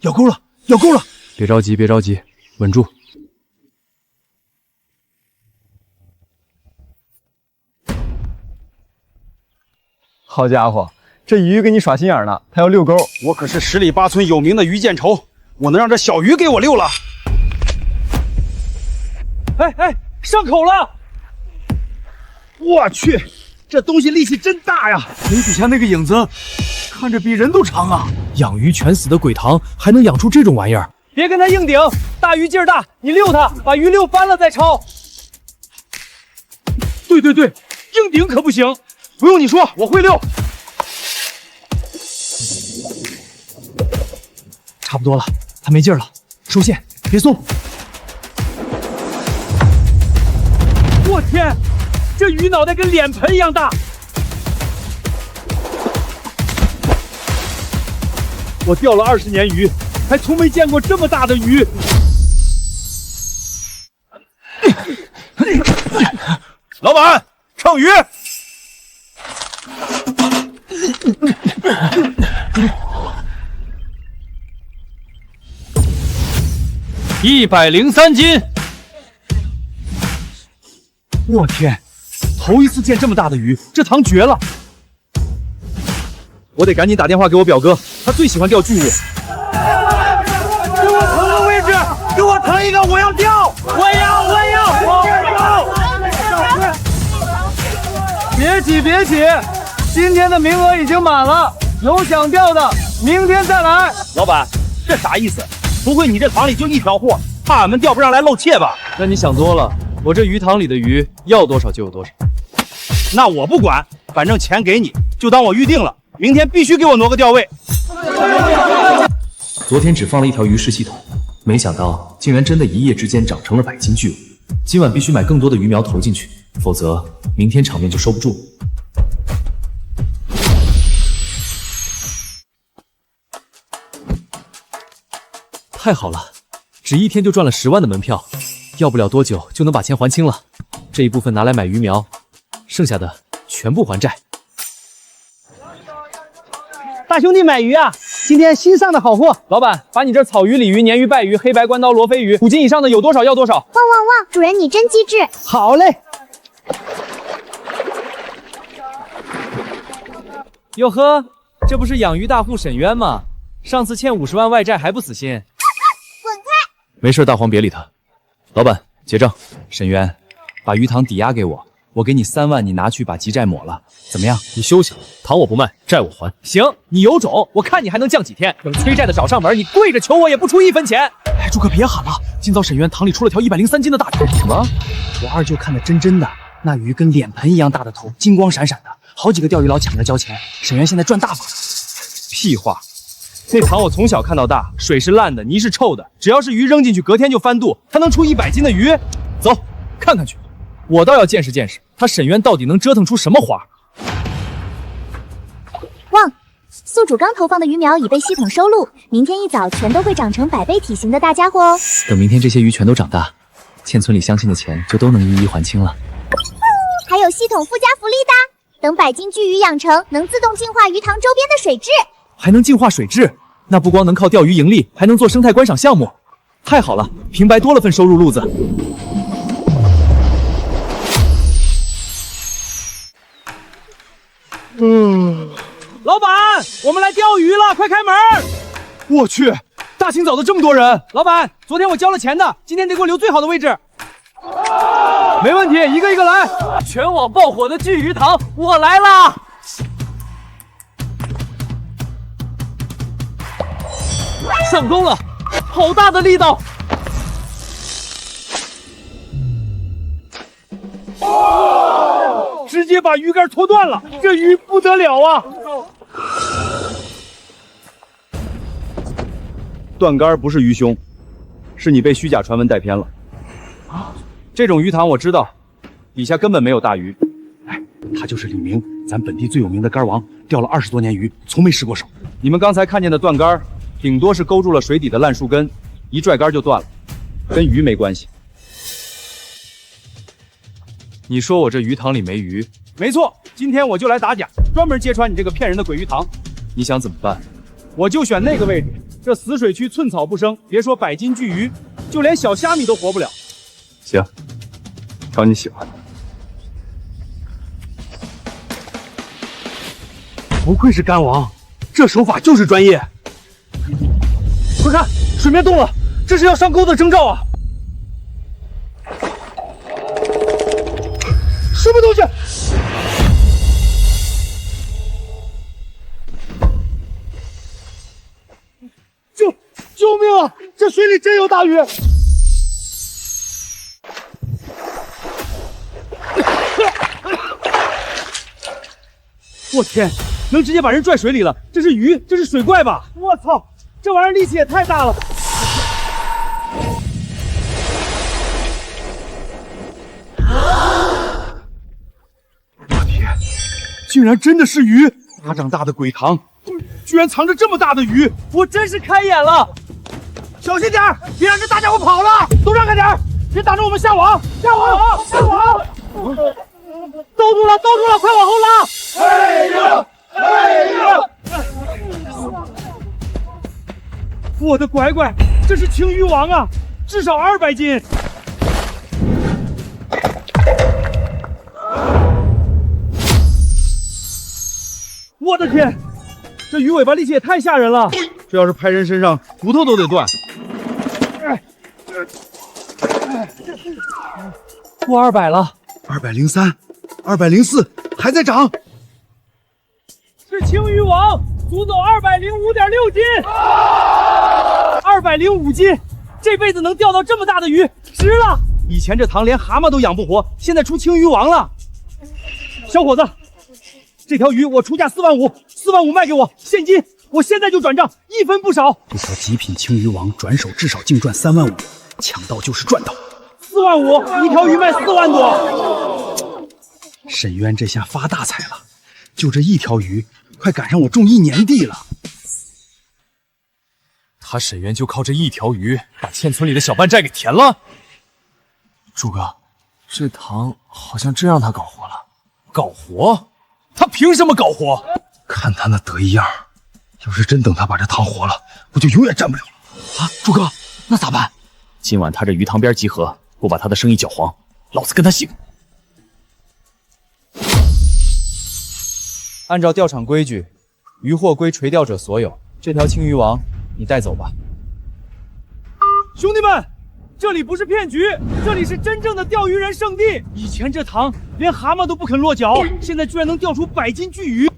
咬钩了，咬钩了！别着急，别着急，稳住。好家伙，这鱼给你耍心眼呢，它要遛钩。我可是十里八村有名的鱼见愁，我能让这小鱼给我遛了。哎，上口了！我去，这东西力气真大呀！水底下那个影子，看着比人都长啊！养鱼全死的鬼塘还能养出这种玩意儿？别跟它硬顶，大鱼劲儿大，你溜它，把鱼溜翻了再抄。对，硬顶可不行。不用你说，我会溜。差不多了，它没劲儿了，收线，别松。我天，这鱼脑袋跟脸盆一样大！我钓了20年鱼，还从没见过这么大的鱼。老板，称鱼。103斤！我天，头一次见这么大的鱼，这塘绝了！我得赶紧打电话给我表哥，他最喜欢钓巨物。给我腾个位置，给我腾一个，我要钓！我要！别急，今天的名额已经满了，有想钓的，明天再来。老板，这啥意思？不会你这塘里就一条货，怕俺们钓不上来露怯吧？那你想多了，我这鱼塘里的鱼要多少就有多少。那我不管，反正钱给你，就当我预定了，明天必须给我挪个钓位。昨天只放了一条鱼食系统，没想到竟然真的一夜之间长成了100斤巨物。今晚必须买更多的鱼苗投进去，否则明天场面就收不住。太好了，只一天就赚了10万的门票，要不了多久就能把钱还清了。这一部分拿来买鱼苗，剩下的全部还债。大兄弟买鱼啊！今天新上的好货，老板，把你这草鱼、鲤鱼、鲶鱼、鲅鱼、黑白关刀、罗非鱼，5斤以上的有多少要多少。汪，主人你真机智。好嘞。哟呵，这不是养鱼大户沈渊吗？上次欠50万外债还不死心。滚开！没事，大黄别理他。老板，结账。沈渊，把鱼塘抵押给我，我给你3万，你拿去把积债抹了，怎么样？你休想，塘我不卖，债我还。行，你有种，我看你还能降几天？等催债的找上门，你跪着求我也不出1分钱。哎，诸葛别喊了，今早沈渊塘里出了条103斤的大鱼。什么？我二舅看得真的，那鱼跟脸盆一样大的头，金光闪闪的，好几个钓鱼佬抢着交钱。沈渊现在赚大发了。屁话！那塘我从小看到大，水是烂的，泥是臭的，只要是鱼扔进去，隔天就翻肚。它能出100斤的鱼？走，看看去。我倒要见识见识，他沈渊到底能折腾出什么花。汪，宿主刚投放的鱼苗已被系统收录，明天一早全都会长成100倍体型的大家伙哦。等明天这些鱼全都长大，欠村里乡亲的钱就都能一一还清了。还有系统附加福利的，等100斤巨鱼养成，能自动净化鱼塘周边的水质。还能净化水质，那不光能靠钓鱼盈利，还能做生态观赏项目，太好了！平白多了份收入路子。老板，我们来钓鱼了，快开门！我去，大清早的这么多人！老板，昨天我交了钱的，今天得给我留最好的位置。没问题，一个一个来。全网爆火的巨鱼塘，我来啦！上钩了，好大的力道！直接把鱼竿拖断了，这鱼不得了啊！断竿不是鱼凶，是你被虚假传闻带偏了。这种鱼塘我知道，底下根本没有大鱼。哎，他就是李明，咱本地最有名的竿王，钓了20多年鱼，从没失过手。你们刚才看见的断竿，顶多是勾住了水底的烂树根，一拽竿就断了，跟鱼没关系。你说我这鱼塘里没鱼？没错，今天我就来打假，专门揭穿你这个骗人的鬼鱼塘。你想怎么办？我就选那个位置，这死水区寸草不生，别说百斤巨鱼，就连小虾米都活不了。行，挑你喜欢的。不愧是干王，这手法就是专业。快看，水面动了，这是要上钩的征兆啊！什么东西？救命啊！这水里真有大鱼！我天，能直接把人拽水里了！这是鱼，这是水怪吧？我操，这玩意儿力气也太大了！我天，竟然真的是鱼！巴掌大的鬼塘，居然藏着这么大的鱼！我真是开眼了！小心点儿，别让这大家伙跑了！都让开点儿，别挡着我们下网！下网！下网！兜住了，兜住了，快往后拉！哎呀！哎呀！我的乖乖，这是青鱼王啊，至少200斤！我的天，这鱼尾巴力气也太吓人了！这要是拍人身上，骨头都得断。过200了，203、204，还在涨。是青鱼王，足走205.6斤，205斤，这辈子能钓到这么大的鱼，值了！以前这塘连蛤蟆都养不活，现在出青鱼王了。小伙子，这条鱼我出价4万5，4万5卖给我，现金，我现在就转账，1分不少。这条极品青鱼王转手至少净赚3万5，抢到就是赚到。4万5，一条鱼卖4万多。沈渊这下发大财了，就这一条鱼，快赶上我种1年地了。他沈渊就靠这一条鱼，把欠村里的小半债给填了。朱哥，这塘好像真让他搞活了。搞活？他凭什么搞活？看他那得意样，要是真等他把这塘活了，我就永远站不了了。啊，朱哥，那咋办？今晚他这鱼塘边集合，不把他的生意搅黄，老子跟他姓。按照钓场规矩，渔获归垂钓者所有。这条青鱼王，你带走吧。兄弟们，这里不是骗局，这里是真正的钓鱼人圣地。以前这塘连蛤蟆都不肯落脚，现在居然能钓出100斤巨鱼。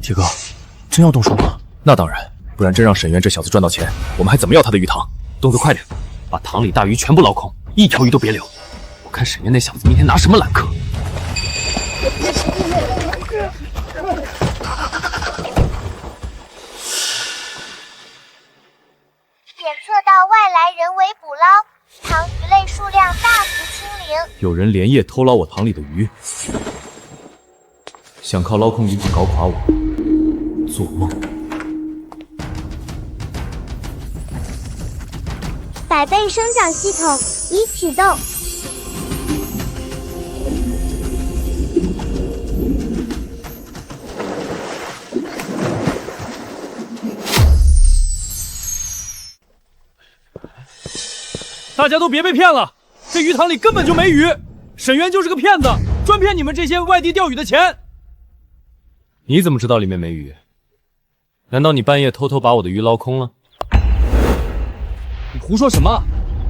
铁哥，真要动手吗？那当然，不然真让沈渊这小子赚到钱，我们还怎么要他的鱼塘？动作快点，把塘里大鱼全部捞空，一条鱼都别留。我看沈渊那小子明天拿什么揽客。检测到外来人为捕捞，塘鱼类数量大幅清零。有人连夜偷捞我塘里的鱼，想靠捞空鱼塘搞垮我，做梦！百倍生长系统已启动。大家都别被骗了，这鱼塘里根本就没鱼，沈渊就是个骗子，专骗你们这些外地钓鱼的钱。你怎么知道里面没鱼？难道你半夜偷偷把我的鱼捞空了？你胡说什么？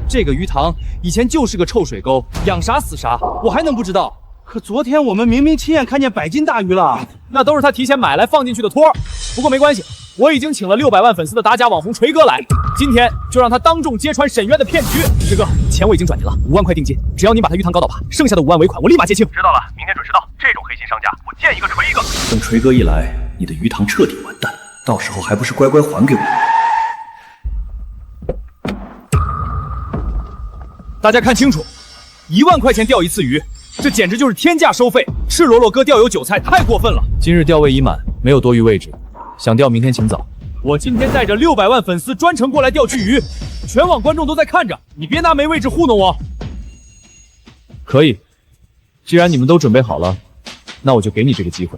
这个鱼塘以前就是个臭水沟，养啥死啥，我还能不知道？可昨天我们明明亲眼看见100斤大鱼了，那都是他提前买来放进去的托。不过没关系，我已经请了600万粉丝的打假网红锤哥来，今天就让他当众揭穿沈渊的骗局。锤哥，钱我已经转您了，5万块定金，只要您把他鱼塘搞倒吧，剩下的5万尾款我立马结清。知道了，明天准时到。这种黑心商家，我见一个锤一个。等锤哥一来，你的鱼塘彻底完蛋，到时候还不是乖乖还给我？大家看清楚，1万块钱钓一次鱼，这简直就是天价收费！赤裸裸割钓友韭菜，太过分了！今日钓位已满，没有多余位置，想钓明天请早。我今天带着600万粉丝专程过来钓巨鱼，全网观众都在看着，你别拿没位置糊弄我。可以，既然你们都准备好了，那我就给你这个机会。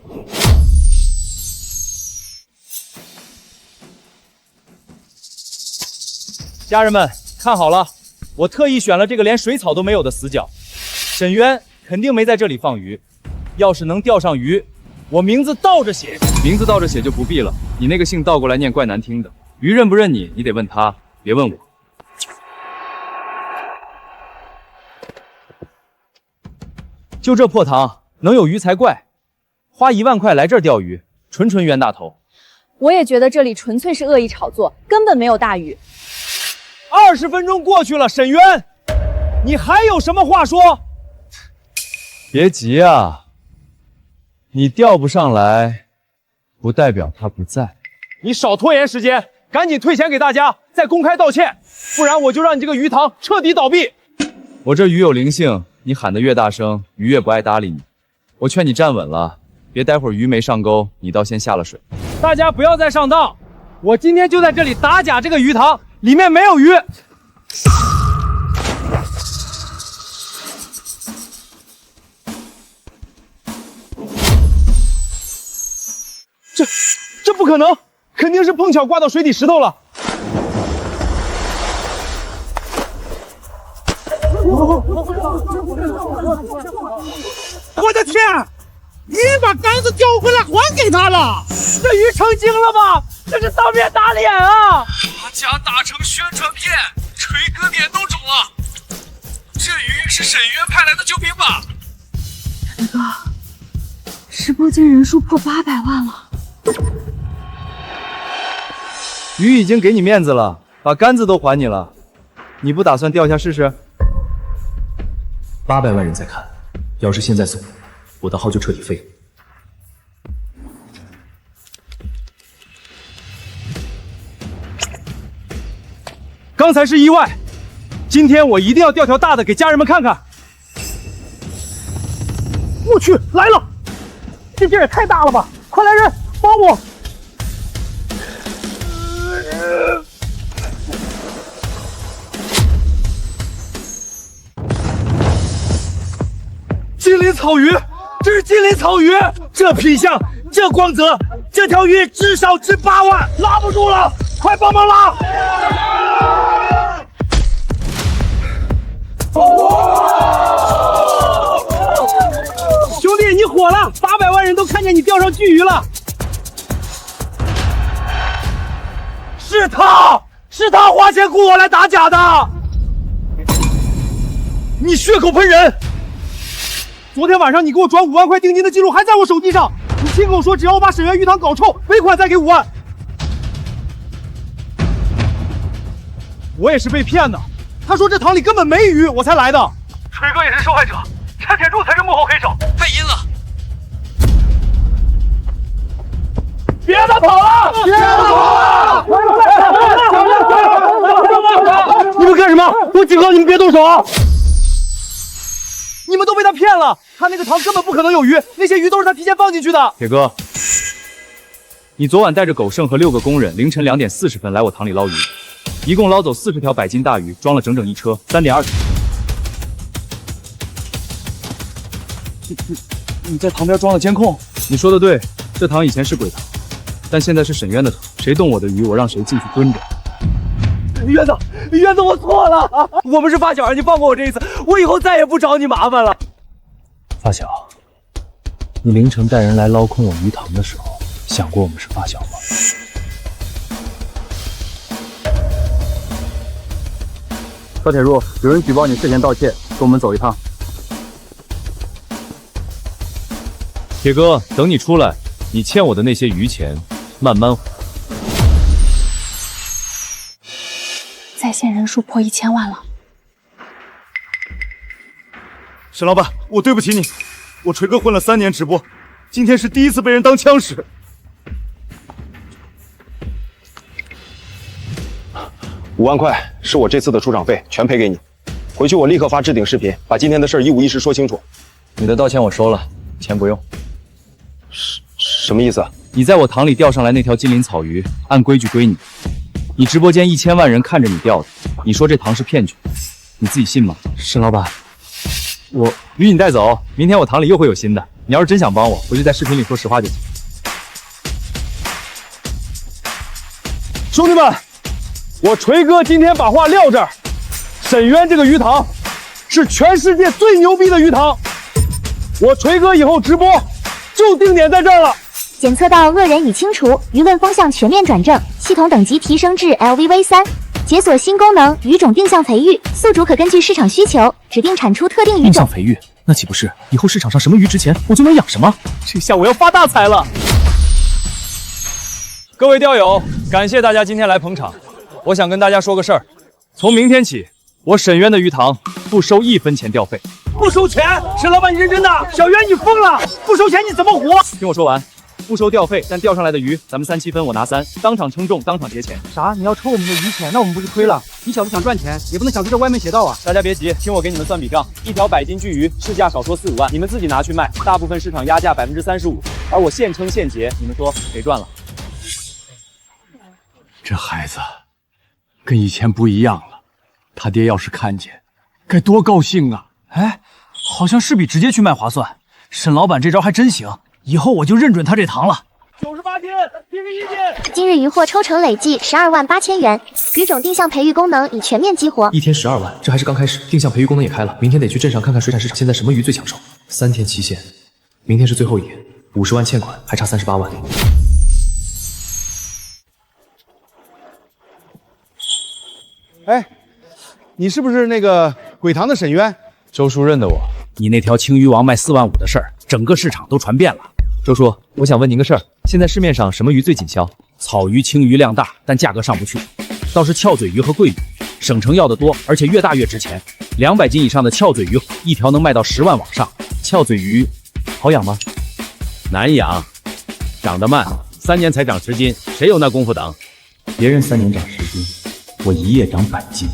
家人们看好了，我特意选了这个连水草都没有的死角，沈渊肯定没在这里放鱼。要是能钓上鱼，我名字倒着写。名字倒着写就不必了，你那个姓倒过来念怪难听的。鱼认不认你，你得问他，别问我。就这破塘能有鱼才怪，花1万块来这儿钓鱼，纯冤大头。我也觉得这里纯粹是恶意炒作，根本没有大鱼。20分钟过去了，沈渊，你还有什么话说？别急啊，你钓不上来，不代表他不在。你少拖延时间，赶紧退钱给大家，再公开道歉，不然我就让你这个鱼塘彻底倒闭。我这鱼有灵性，你喊得越大声，鱼越不爱搭理你。我劝你站稳了，别待会儿鱼没上钩，你倒先下了水。大家不要再上当，我今天就在这里打假这个鱼塘，里面没有鱼。这不可能，肯定是碰巧挂到水底石头了。我的天！你把杆子调回来还给他了？这鱼成精了吗？这是当面打脸啊！把假打成宣传片，锤哥脸都肿了。这鱼是沈渊派来的救兵吧？陈哥，直播间人数破800万了。鱼已经给你面子了，把杆子都还你了，你不打算钓下试试？800万人在看，要是现在送，我的号就彻底废了。刚才是意外，今天我一定要钓条大的给家人们看看。我去，来了！这劲儿也太大了吧！快来人，帮我！金鳞草鱼，这是金鳞草鱼，这品相，这光泽，这条鱼至少值8万，拉不住了，快帮忙拉！兄弟，你火了！800万人都看见你钓上巨鱼了。是他花钱雇我来打假的。你血口喷人！昨天晚上你给我转5万块定金的记录还在我手机上，你亲口说只要我把沈渊鱼塘搞臭，尾款再给5万。我也是被骗的，他说这塘里根本没鱼，我才来的。锤哥也是受害者，陈铁柱才是幕后黑手。太阴了！别让他跑了！别让他跑了！你们干什么？我警告你们别动手啊！你们都被他骗了，他那个塘根本不可能有鱼，那些鱼都是他提前放进去的。铁哥，你昨晚带着狗剩和6个工人，凌晨2点40分来我塘里捞鱼，一共捞走40条100斤大鱼，装了整整一车，3点20。你在塘边装了监控？你说的对，这塘以前是鬼塘，但现在是沈渊的塘，谁动我的鱼，我让谁进去蹲着。渊子，我错了，我们是发小，你放过我这一次，我以后再也不找你麻烦了。发小，你凌晨带人来捞空我鱼塘的时候，想过我们是发小吗？高铁柱，有人举报你涉嫌盗窃，跟我们走一趟。铁哥，等你出来，你欠我的那些鱼钱，慢慢还。在线人数破1000万了。沈老板，我对不起你，我锤哥混了3年直播，今天是第一次被人当枪使。5万块是我这次的出场费，全赔给你。回去我立刻发置顶视频，把今天的事一五一十说清楚。你的道歉我收了，钱不用。什么意思啊？你在我塘里钓上来那条金鳞草鱼，按规矩归你。你直播间1000万人看着你钓的，你说这塘是骗局，你自己信吗？沈老板，我鱼你带走，明天我塘里又会有新的。你要是真想帮我，回去在视频里说实话就行。兄弟们，我锤哥今天把话撂这儿，沈渊这个鱼塘是全世界最牛逼的鱼塘，我锤哥以后直播就定点在这儿了。检测到恶人已清除，舆论风向全面转正，系统等级提升至 LVV3，解锁新功能鱼种定向培育，宿主可根据市场需求指定产出特定鱼种。定向培育，那岂不是以后市场上什么鱼值钱，我就能养什么？这下我要发大财了！各位钓友，感谢大家今天来捧场。我想跟大家说个事儿，从明天起，我沈渊的鱼塘不收1分钱钓费。不收钱？沈老板，你认真的？小袁，你疯了？不收钱你怎么活？听我说完，不收钓费，但钓上来的鱼咱们3七分，我拿3，当场称重，当场结钱。啥？你要抽我们的鱼钱，那我们不是亏了？你小子想赚钱，也不能想出这歪门邪道啊！大家别急，听我给你们算笔账，一条100斤巨鱼市价少说4、5万，你们自己拿去卖，大部分市场压价35%，而我现称现结，你们说谁赚了？这孩子跟以前不一样了，他爹要是看见，该多高兴啊！哎，好像是比直接去卖划算。沈老板这招还真行，以后我就认准他这塘了。 98天，提个意见。今日渔获抽成累计12万8千元，鱼种定向培育功能已全面激活。一天12万，这还是刚开始，定向培育功能也开了。明天得去镇上看看水产市场现在什么鱼最抢手。3天期限，明天是最后一天，50万欠款，还差38万。哎，你是不是那个鬼塘的沈渊？周叔认得我。你那条青鱼王卖4万5的事儿，整个市场都传遍了。周叔，我想问您个事儿，现在市面上什么鱼最紧销？草鱼、青鱼量大，但价格上不去，倒是翘嘴鱼和桂鱼，省城要的多，而且越大越值钱。200斤以上的翘嘴鱼，一条能卖到10万往上。翘嘴鱼好养吗？难养，长得慢，3年才长10斤，谁有那功夫等？别人3年长10斤，我1夜长100斤。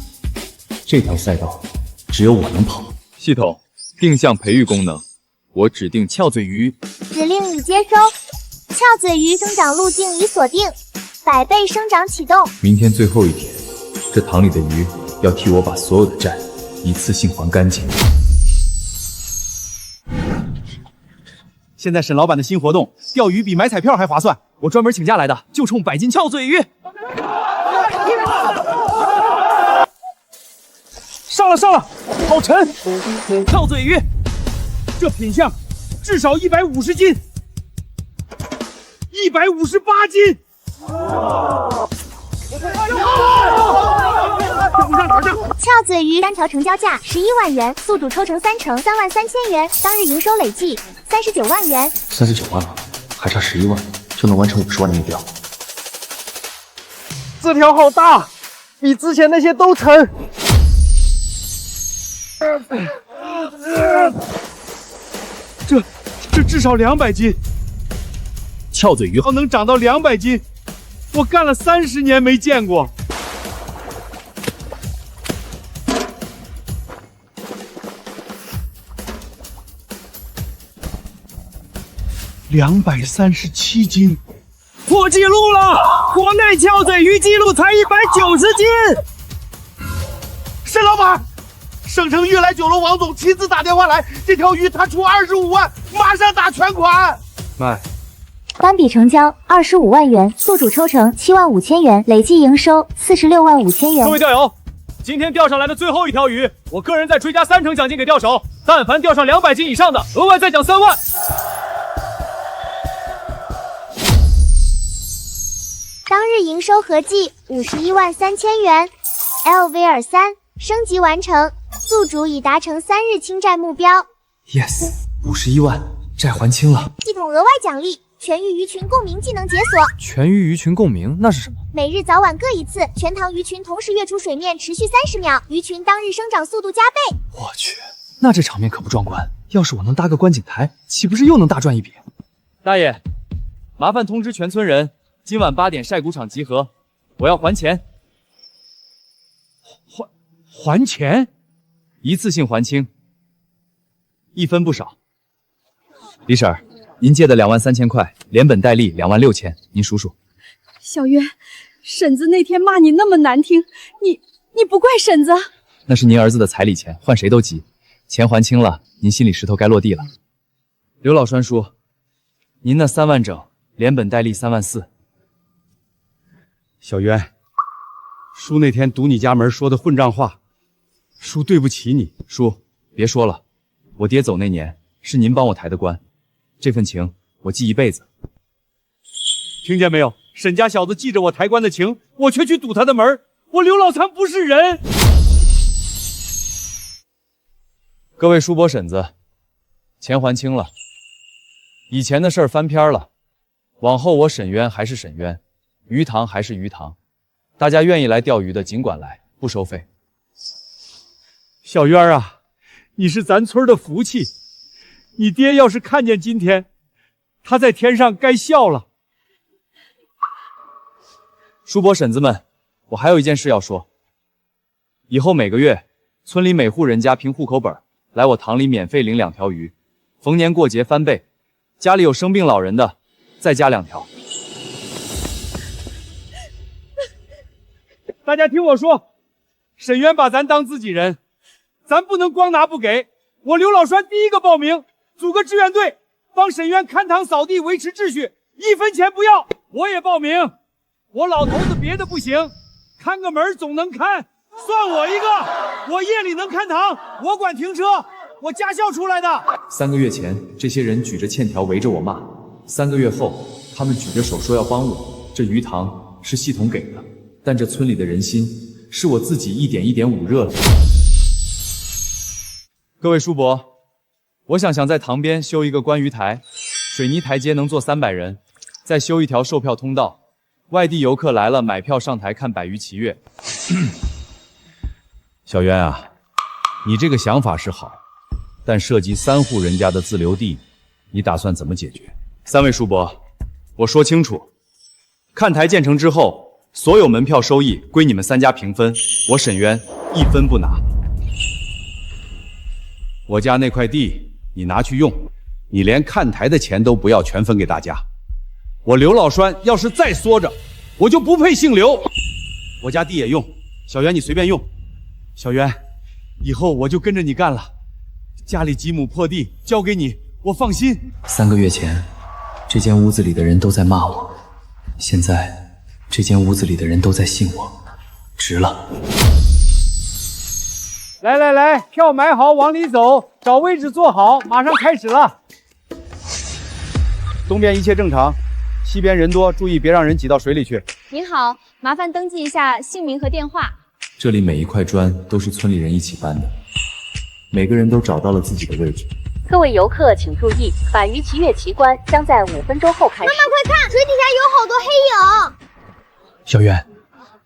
这条赛道只有我能跑。系统定向培育功能，我指定翘嘴鱼。指令已接收，翘嘴鱼生长路径已锁定，100倍生长启动。明天最后一天，这塘里的鱼要替我把所有的债一次性还干净。现在沈老板的新活动，钓鱼比买彩票还划算。我专门请假来的，就冲100斤翘嘴鱼。上了，好沉！翘嘴鱼，这品相至少150斤，158斤。翘嘴鱼单条成交价11万元，宿主抽成3成，3万3千元，当日营收累计39万元。39万了，还差11万就能完成50万的目标。这条好大，比之前那些都沉。这至少200斤，翘嘴鱼能长到200斤，我干了30年没见过。237斤，破纪录了！国内翘嘴鱼记录才190斤。沈老板，省城悦来酒楼王总亲自打电话来，这条鱼他出25万，马上打全款。卖。单笔成交25万元，宿主抽成7万5千元，累计营收46万5千元。各位钓友，今天钓上来的最后一条鱼，我个人再追加3成奖金给钓手，但凡钓上200斤以上的，额外再奖3万。当日营收合计51万3千元 ，LVR3 升级完成，宿主已达成3日清债目标。Yes， 51万，债还清了。系统额外奖励。全域鱼群共鸣技能解锁，全域鱼群共鸣那是什么？每日早晚各1次，全塘鱼群同时跃出水面，持续30秒，鱼群当日生长速度加倍。我去，那这场面可不壮观。要是我能搭个观景台，岂不是又能大赚一笔？大爷，麻烦通知全村人，今晚8点晒谷场集合，我要还钱。还钱？一次性还清，1分不少。李婶儿，您借的2万3千块，连本带利2万6千，您数数。小月，婶子那天骂你那么难听，你不怪婶子？那是您儿子的彩礼钱，换谁都急。钱还清了，您心里石头该落地了。刘老栓叔，您那3万整，连本带利3万4。小渊，叔那天堵你家门说的混账话，叔对不起你。叔，别说了，我爹走那年是您帮我抬的棺，这份情我记一辈子。听见没有？沈家小子记着我抬棺的情，我却去堵他的门，我刘老三不是人。各位叔伯婶子，钱还清了，以前的事儿翻篇了，往后我沈渊还是沈渊，鱼塘还是鱼塘，大家愿意来钓鱼的尽管来，不收费。小渊啊，你是咱村的福气，你爹要是看见今天，他在天上该笑了。叔伯婶子们，我还有一件事要说，以后每个月村里每户人家凭户口本来我塘里免费领2条鱼，逢年过节翻倍，家里有生病老人的再加2条。大家听我说，沈渊把咱当自己人，咱不能光拿不给。我刘老栓第一个报名，组个志愿队，帮沈渊看塘扫地维持秩序，1分钱不要。我也报名，我老头子别的不行，看个门总能看，算我一个。我夜里能看塘，我管停车，我驾校出来的。3个月前，这些人举着欠条围着我骂；3个月后，他们举着手说要帮我。这鱼塘是系统给的，但这村里的人心是我自己一点一点捂热的。各位叔伯，我想在塘边修一个观鱼台，水泥台阶能坐300人，再修一条售票通道，外地游客来了买票上台看百鱼齐月。小渊啊，你这个想法是好，但涉及3户人家的自留地，你打算怎么解决？3位叔伯，我说清楚，看台建成之后，所有门票收益归你们3家平分，我沈渊1分不拿。我家那块地你拿去用，你连看台的钱都不要全分给大家。我刘老栓要是再缩着，我就不配姓刘。我家地也用，小渊你随便用。小渊，以后我就跟着你干了，家里几亩破地交给你，我放心。3个月前，这间屋子里的人都在骂我，现在这间屋子里的人都在信我，值了。来来来，票买好，往里走，找位置坐好，马上开始了。东边一切正常，西边人多，注意别让人挤到水里去。您好，麻烦登记一下姓名和电话。这里每一块砖都是村里人一起搬的，每个人都找到了自己的位置。各位游客请注意，百鱼齐月奇观将在5分钟后开始。妈妈快看，水底下有好多黑影。小渊，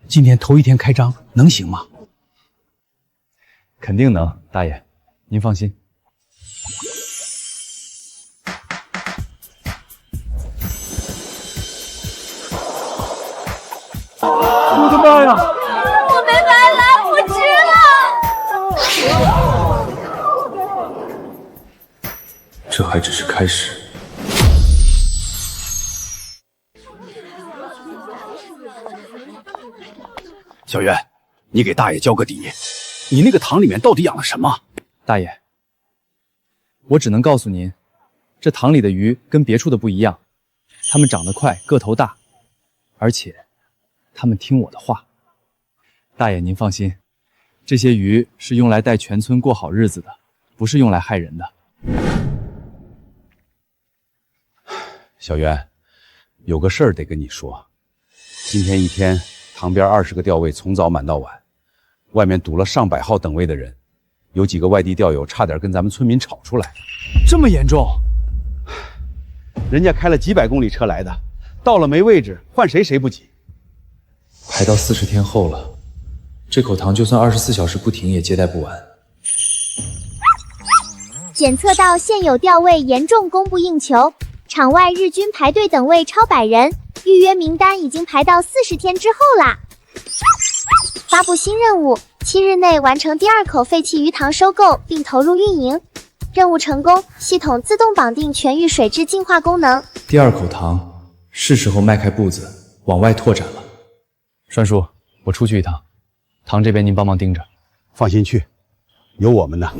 今天头一天开张，能行吗？肯定能，大爷，您放心。我的妈呀！我没白来，我值了。这还只是开始。小渊，你给大爷交个底，你那个塘里面到底养了什么？大爷，我只能告诉您，这塘里的鱼跟别处的不一样，它们长得快，个头大，而且它们听我的话。大爷您放心，这些鱼是用来带全村过好日子的，不是用来害人的。小渊，有个事儿得跟你说，今天一天塘边20个钓位从早满到晚，外面堵了上百号等位的人，有几个外地钓友差点跟咱们村民吵出来。这么严重？人家开了几百公里车来的，到了没位置，换谁不急。排到40天后了，这口塘就算24小时不停也接待不完。检测到现有钓位严重供不应求，场外日均排队等位超100人，预约名单已经排到40天之后啦。发布新任务，7日内完成第2口废弃鱼塘收购并投入运营。任务成功，系统自动绑定全域水质净化功能。第2口塘是时候迈开步子往外拓展了。栓叔，我出去一趟，塘这边您帮忙盯着。放心去，有我们呢。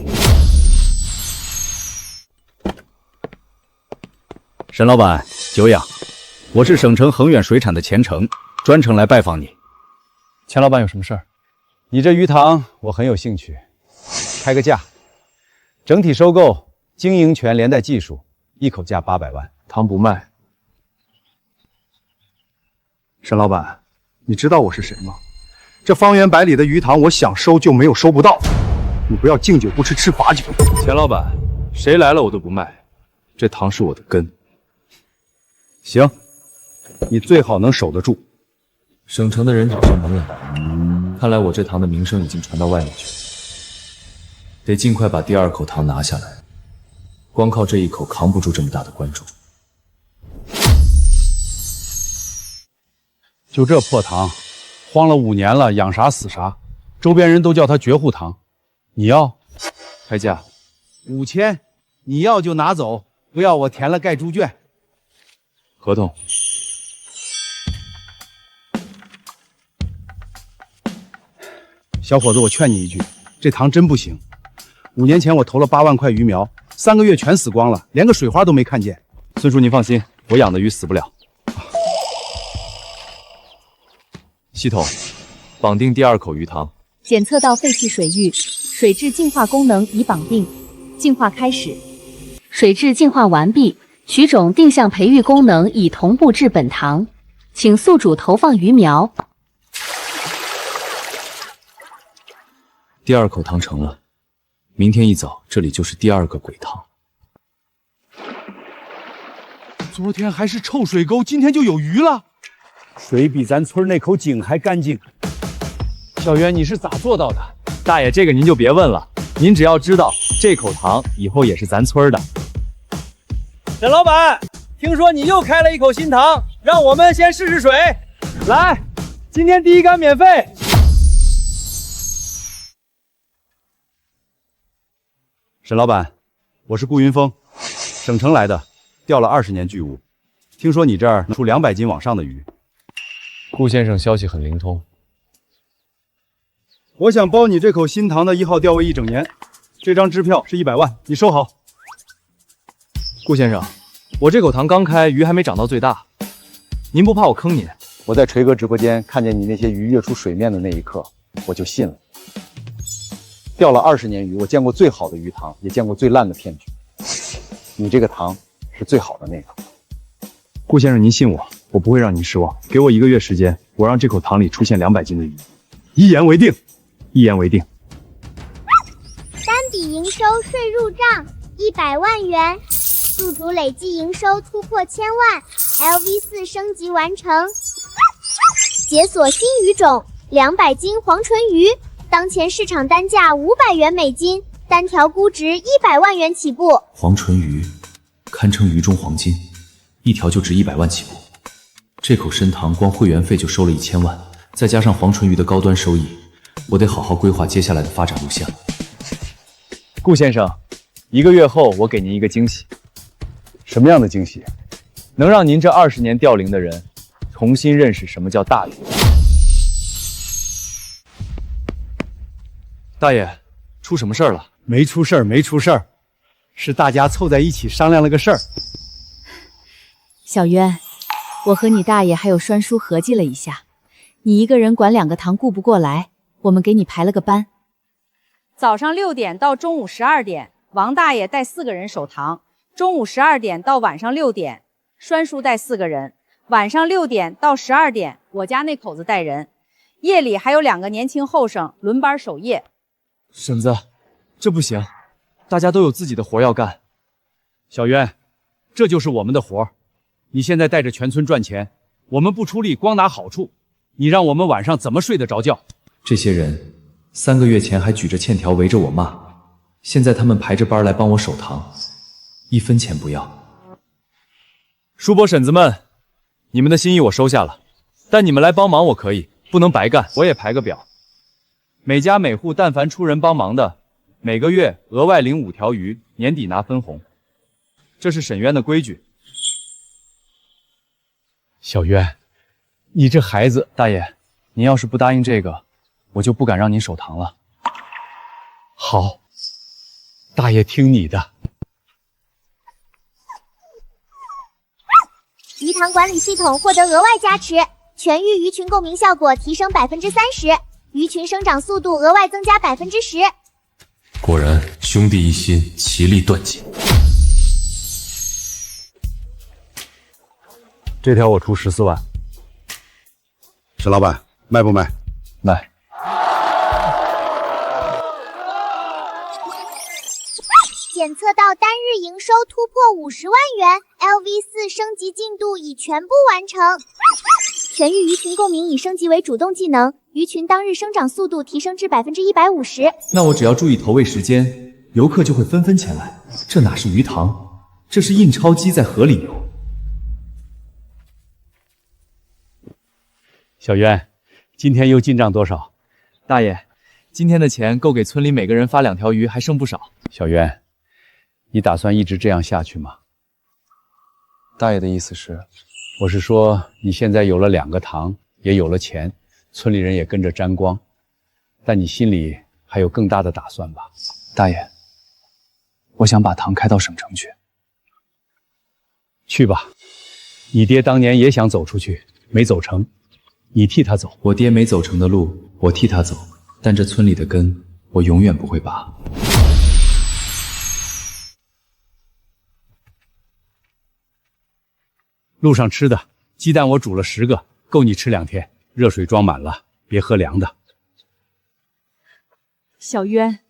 沈老板，久仰，我是省城恒远水产的钱程，专程来拜访你。钱老板有什么事儿？你这鱼塘我很有兴趣，开个价，整体收购、经营权连带技术，一口价800万。糖不卖。沈老板，你知道我是谁吗？这方圆百里的鱼塘，我想收就没有收不到。你不要敬酒不吃吃罚酒。钱老板，谁来了我都不卖，这糖是我的根。行，你最好能守得住。省城的人找上门了，看来我这糖的名声已经传到外面去了，得尽快把第2口糖拿下来。光靠这一口扛不住这么大的关注。就这破糖，荒了5年了，养啥死啥，周边人都叫它绝户糖。你要？开价5000，你要就拿走，不要我填了盖猪圈。合同。小伙子，我劝你一句，这糖真不行。5年前我投了8万块鱼苗，3个月全死光了，连个水花都没看见。孙叔您放心，我养的鱼死不了。系统绑定第2口鱼塘，检测到废弃水域，水质净化功能已绑定，净化开始。水质净化完毕，取种定向培育功能已同步至本塘，请宿主投放鱼苗。第2口糖成了，明天一早这里就是第2个鬼塘。昨天还是臭水沟，今天就有鱼了，水比咱村那口井还干净。小袁，你是咋做到的？大爷，这个您就别问了，您只要知道这口糖以后也是咱村的。沈老板，听说你又开了一口新塘，让我们先试试水。来，今天第1杆免费。沈老板，我是顾云峰，省城来的，钓了20年巨无，听说你这儿能出200斤往上的鱼。顾先生消息很灵通，我想包你这口新塘的1号钓位1整年，这张支票是100万，你收好。顾先生，我这口塘刚开，鱼还没长到最大，您不怕我坑您？我在锤哥直播间看见你那些鱼跃出水面的那一刻，我就信了。钓了20年鱼，我见过最好的鱼塘，也见过最烂的骗局。你这个塘是最好的那个。顾先生，您信我，我不会让您失望。给我1个月时间，我让这口塘里出现200斤的鱼。一言为定，一言为定。单笔营收税入账100万元，宿主累计营收突破1000万 ，LV4 升级完成。解锁新鱼种200斤黄唇鱼。当前市场单价500元每斤，单条估值100万元起步。黄唇鱼堪称鱼中黄金，一条就值100万起步。这口参糖光会员费就收了1000万，再加上黄唇鱼的高端收益，我得好好规划接下来的发展路线了。顾先生，1个月后我给您一个惊喜。什么样的惊喜？能让您这20年钓龄的人重新认识什么叫大鱼。大爷，出什么事儿了？没出事儿，没出事儿，是大家凑在一起商量了个事儿。小渊，我和你大爷还有栓叔合计了一下，你一个人管2个塘顾不过来，我们给你排了个班。早上6点到中午12点，王大爷带4个人守塘；中午12点到晚上6点，栓叔带4个人；晚上6点到12点，我家那口子带人；夜里还有2个年轻后生轮班守夜。婶子，这不行，大家都有自己的活要干。小渊，这就是我们的活儿。你现在带着全村赚钱，我们不出力，光拿好处，你让我们晚上怎么睡得着觉？这些人3个月前还举着欠条围着我骂，现在他们排着班来帮我守塘，1分钱不要。叔伯婶子们，你们的心意我收下了，但你们来帮忙我可以，不能白干。我也排个表，每家每户但凡出人帮忙的，每个月额外领5条鱼，年底拿分红，这是沈渊的规矩。小渊，你这孩子，大爷，您要是不答应这个，我就不敢让您守塘了。好，大爷听你的。鱼塘管理系统获得额外加持，全域鱼群共鸣效果提升30%，鱼群生长速度额外增加10%。果然兄弟一心，其利断金。这条我出14万。沈老板，卖不卖？卖。检测到单日营收突破50万元 ，LV4 升级进度已全部完成。全域鱼群共鸣已升级为主动技能，鱼群当日生长速度提升至150%。那我只要注意投喂时间，游客就会纷纷前来。这哪是鱼塘，这是印钞机在河里游。小袁，今天又进账多少？大爷，今天的钱够给村里每个人发2条鱼，还剩不少。小袁，你打算一直这样下去吗？大爷的意思是？我是说，你现在有了2个塘，也有了钱，村里人也跟着沾光，但你心里还有更大的打算吧？大爷，我想把塘开到省城去。去吧，你爹当年也想走出去，没走成，你替他走。我爹没走成的路，我替他走，但这村里的根，我永远不会拔。路上吃的鸡蛋我煮了10个，够你吃2天。热水装满了，别喝凉的。小渊，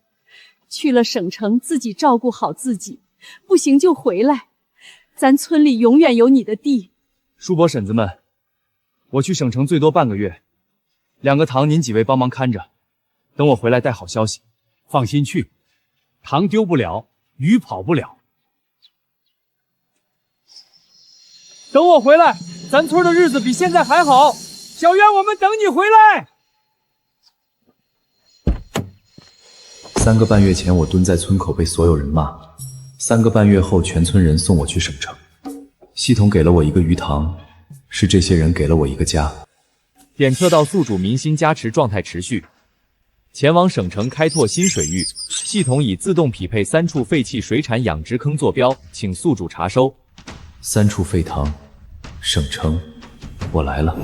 去了省城自己照顾好自己，不行就回来。咱村里永远有你的地。叔伯婶子们，我去省城最多半个月，2个塘您几位帮忙看着，等我回来带好消息。放心去，塘丢不了，鱼跑不了。等我回来，咱村的日子比现在还好。小渊，我们等你回来。3个半月前，我蹲在村口被所有人骂。3个半月后，全村人送我去省城。系统给了我一个鱼塘，是这些人给了我一个家。检测到宿主民心加持状态持续，前往省城开拓新水域。系统已自动匹配3处废弃水产养殖坑坐标，请宿主查收。3处废塘，省城，我来了。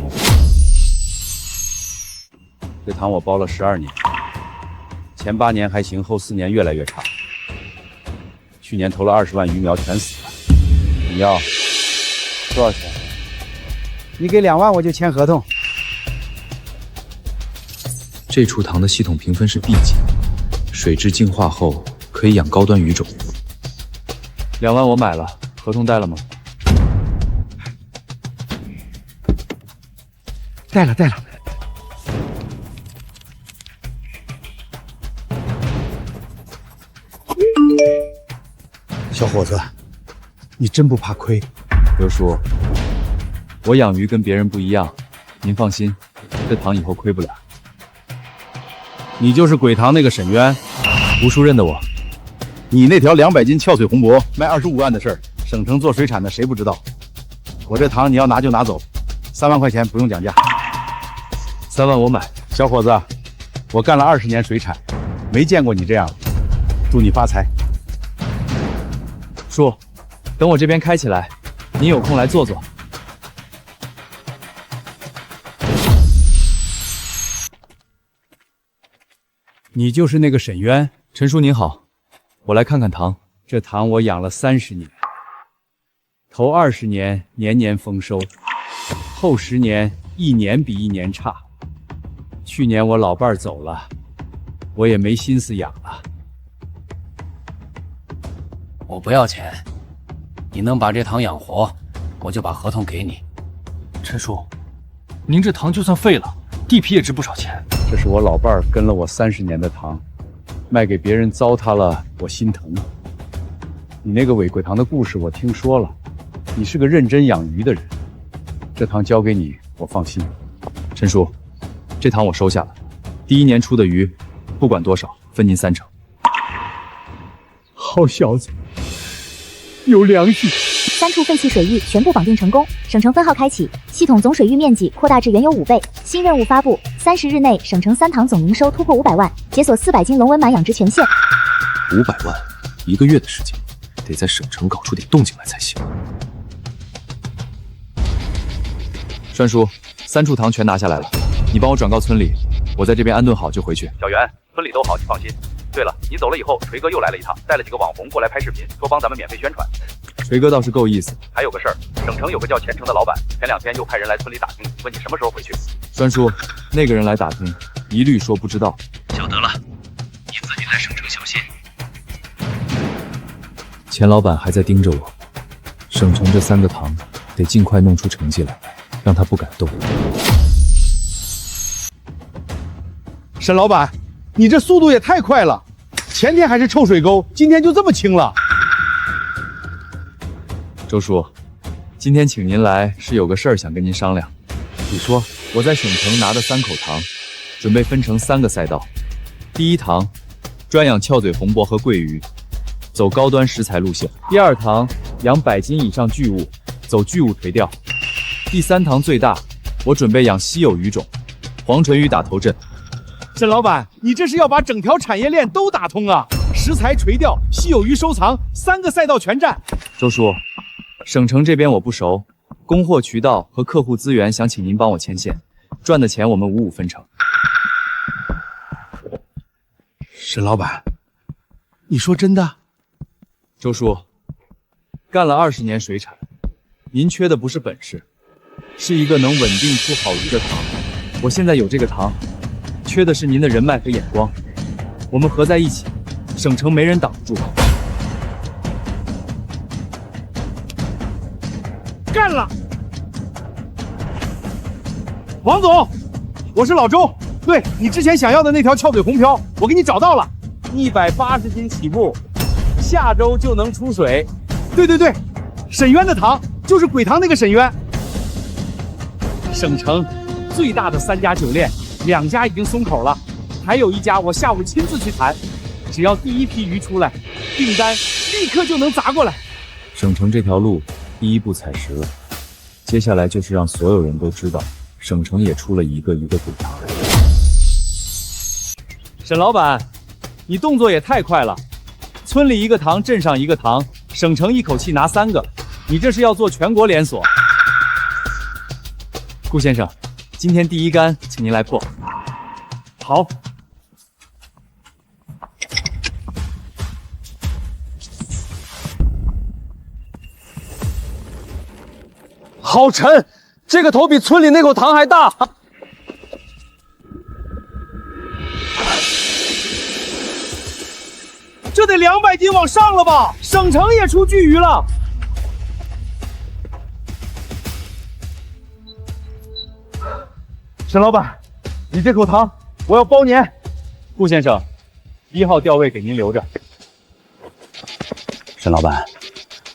这塘我包了12年，前8年还行，后4年越来越差。去年投了20万鱼苗全死了。你要多少钱？你给2万我就签合同。这处塘的系统评分是 B 级，水质净化后可以养高端鱼种。2万我买了，合同带了吗？带了。小伙子，你真不怕亏？刘叔，我养鱼跟别人不一样，您放心，这塘以后亏不了。你就是鬼塘那个沈渊，吴叔认得我。你那条200斤翘嘴红脖卖25万的事儿，省城做水产的谁不知道？我这塘你要拿就拿走，3万块钱不用讲价。3万我买。小伙子，我干了20年水产，没见过你这样的。祝你发财。叔，等我这边开起来，您有空来坐坐。你就是那个沈渊？陈叔您好，我来看看塘。这塘我养了30年，头20年年年丰收，后10年一年比一年差。去年我老伴儿走了，我也没心思养了。我不要钱，你能把这塘养活，我就把合同给你。陈叔，您这塘就算废了，地皮也值不少钱。这是我老伴儿跟了我30年的塘，卖给别人糟蹋了，我心疼。你那个伪鬼塘的故事我听说了，你是个认真养鱼的人，这塘交给你，我放心。陈叔，这塘我收下了，第1年出的鱼，不管多少，分您3成。好小子，有良心。 3处废弃水域全部绑定成功，省城分号开启，系统总水域面积扩大至原有5倍。新任务发布：30日内，省城3塘总营收突破500万，解锁400斤龙纹满养殖权限。500万，1个月的时间，得在省城搞出点动静来才行。栓叔3处塘全拿下来了，你帮我转告村里，我在这边安顿好就回去。小袁，村里都好，你放心。对了，你走了以后，锤哥又来了一趟，带了几个网红过来拍视频，说帮咱们免费宣传。锤哥倒是够意思。还有个事儿，省城有个叫钱城的老板，前2天又派人来村里打听，问你什么时候回去。栓叔，那个人来打听，一律说不知道。晓得了，你自己在省城小心。钱老板还在盯着我，省城这3个塘得尽快弄出成绩来，让他不敢动。沈老板，你这速度也太快了，前天还是臭水沟，今天就这么清了。周叔，今天请您来是有个事儿想跟您商量。你说，我在省城拿的3口塘，准备分成3个赛道。第1塘专养翘嘴红饽和桂鱼，走高端食材路线；第2塘养100斤以上巨物，走巨物垂钓；第3塘最大，我准备养稀有鱼种，黄唇鱼打头阵。沈老板，你这是要把整条产业链都打通啊！食材垂钓、稀有鱼收藏，3个赛道全占。周叔，省城这边我不熟，供货渠道和客户资源想请您帮我牵线，赚的钱我们55分成。沈老板，你说真的？周叔，干了20年水产，您缺的不是本事，是一个能稳定出好鱼的塘。我现在有这个塘，缺的是您的人脉和眼光。我们合在一起，省城没人挡得住。干了！王总，我是老周。对，你之前想要的那条翘嘴红漂，我给你找到了，180斤起步，下周就能出水。对，沈渊的塘就是鬼塘那个沈渊。省城最大的3家酒店，2家已经松口了，还有1家我下午亲自去谈，只要第1批鱼出来，订单立刻就能砸过来。省城这条路第1步踩实了，接下来就是让所有人都知道，省城也出了一个鬼塘。沈老板，你动作也太快了，村里1个塘，镇上1个塘，省城一口气拿3个，你这是要做全国连锁。顾先生，今天第1杆，请您来破。好。好沉，这个头比村里那口塘还大。这得200斤往上了吧？省城也出巨鱼了。沈老板，你这口塘我要包年。顾先生，1号钓位给您留着。沈老板，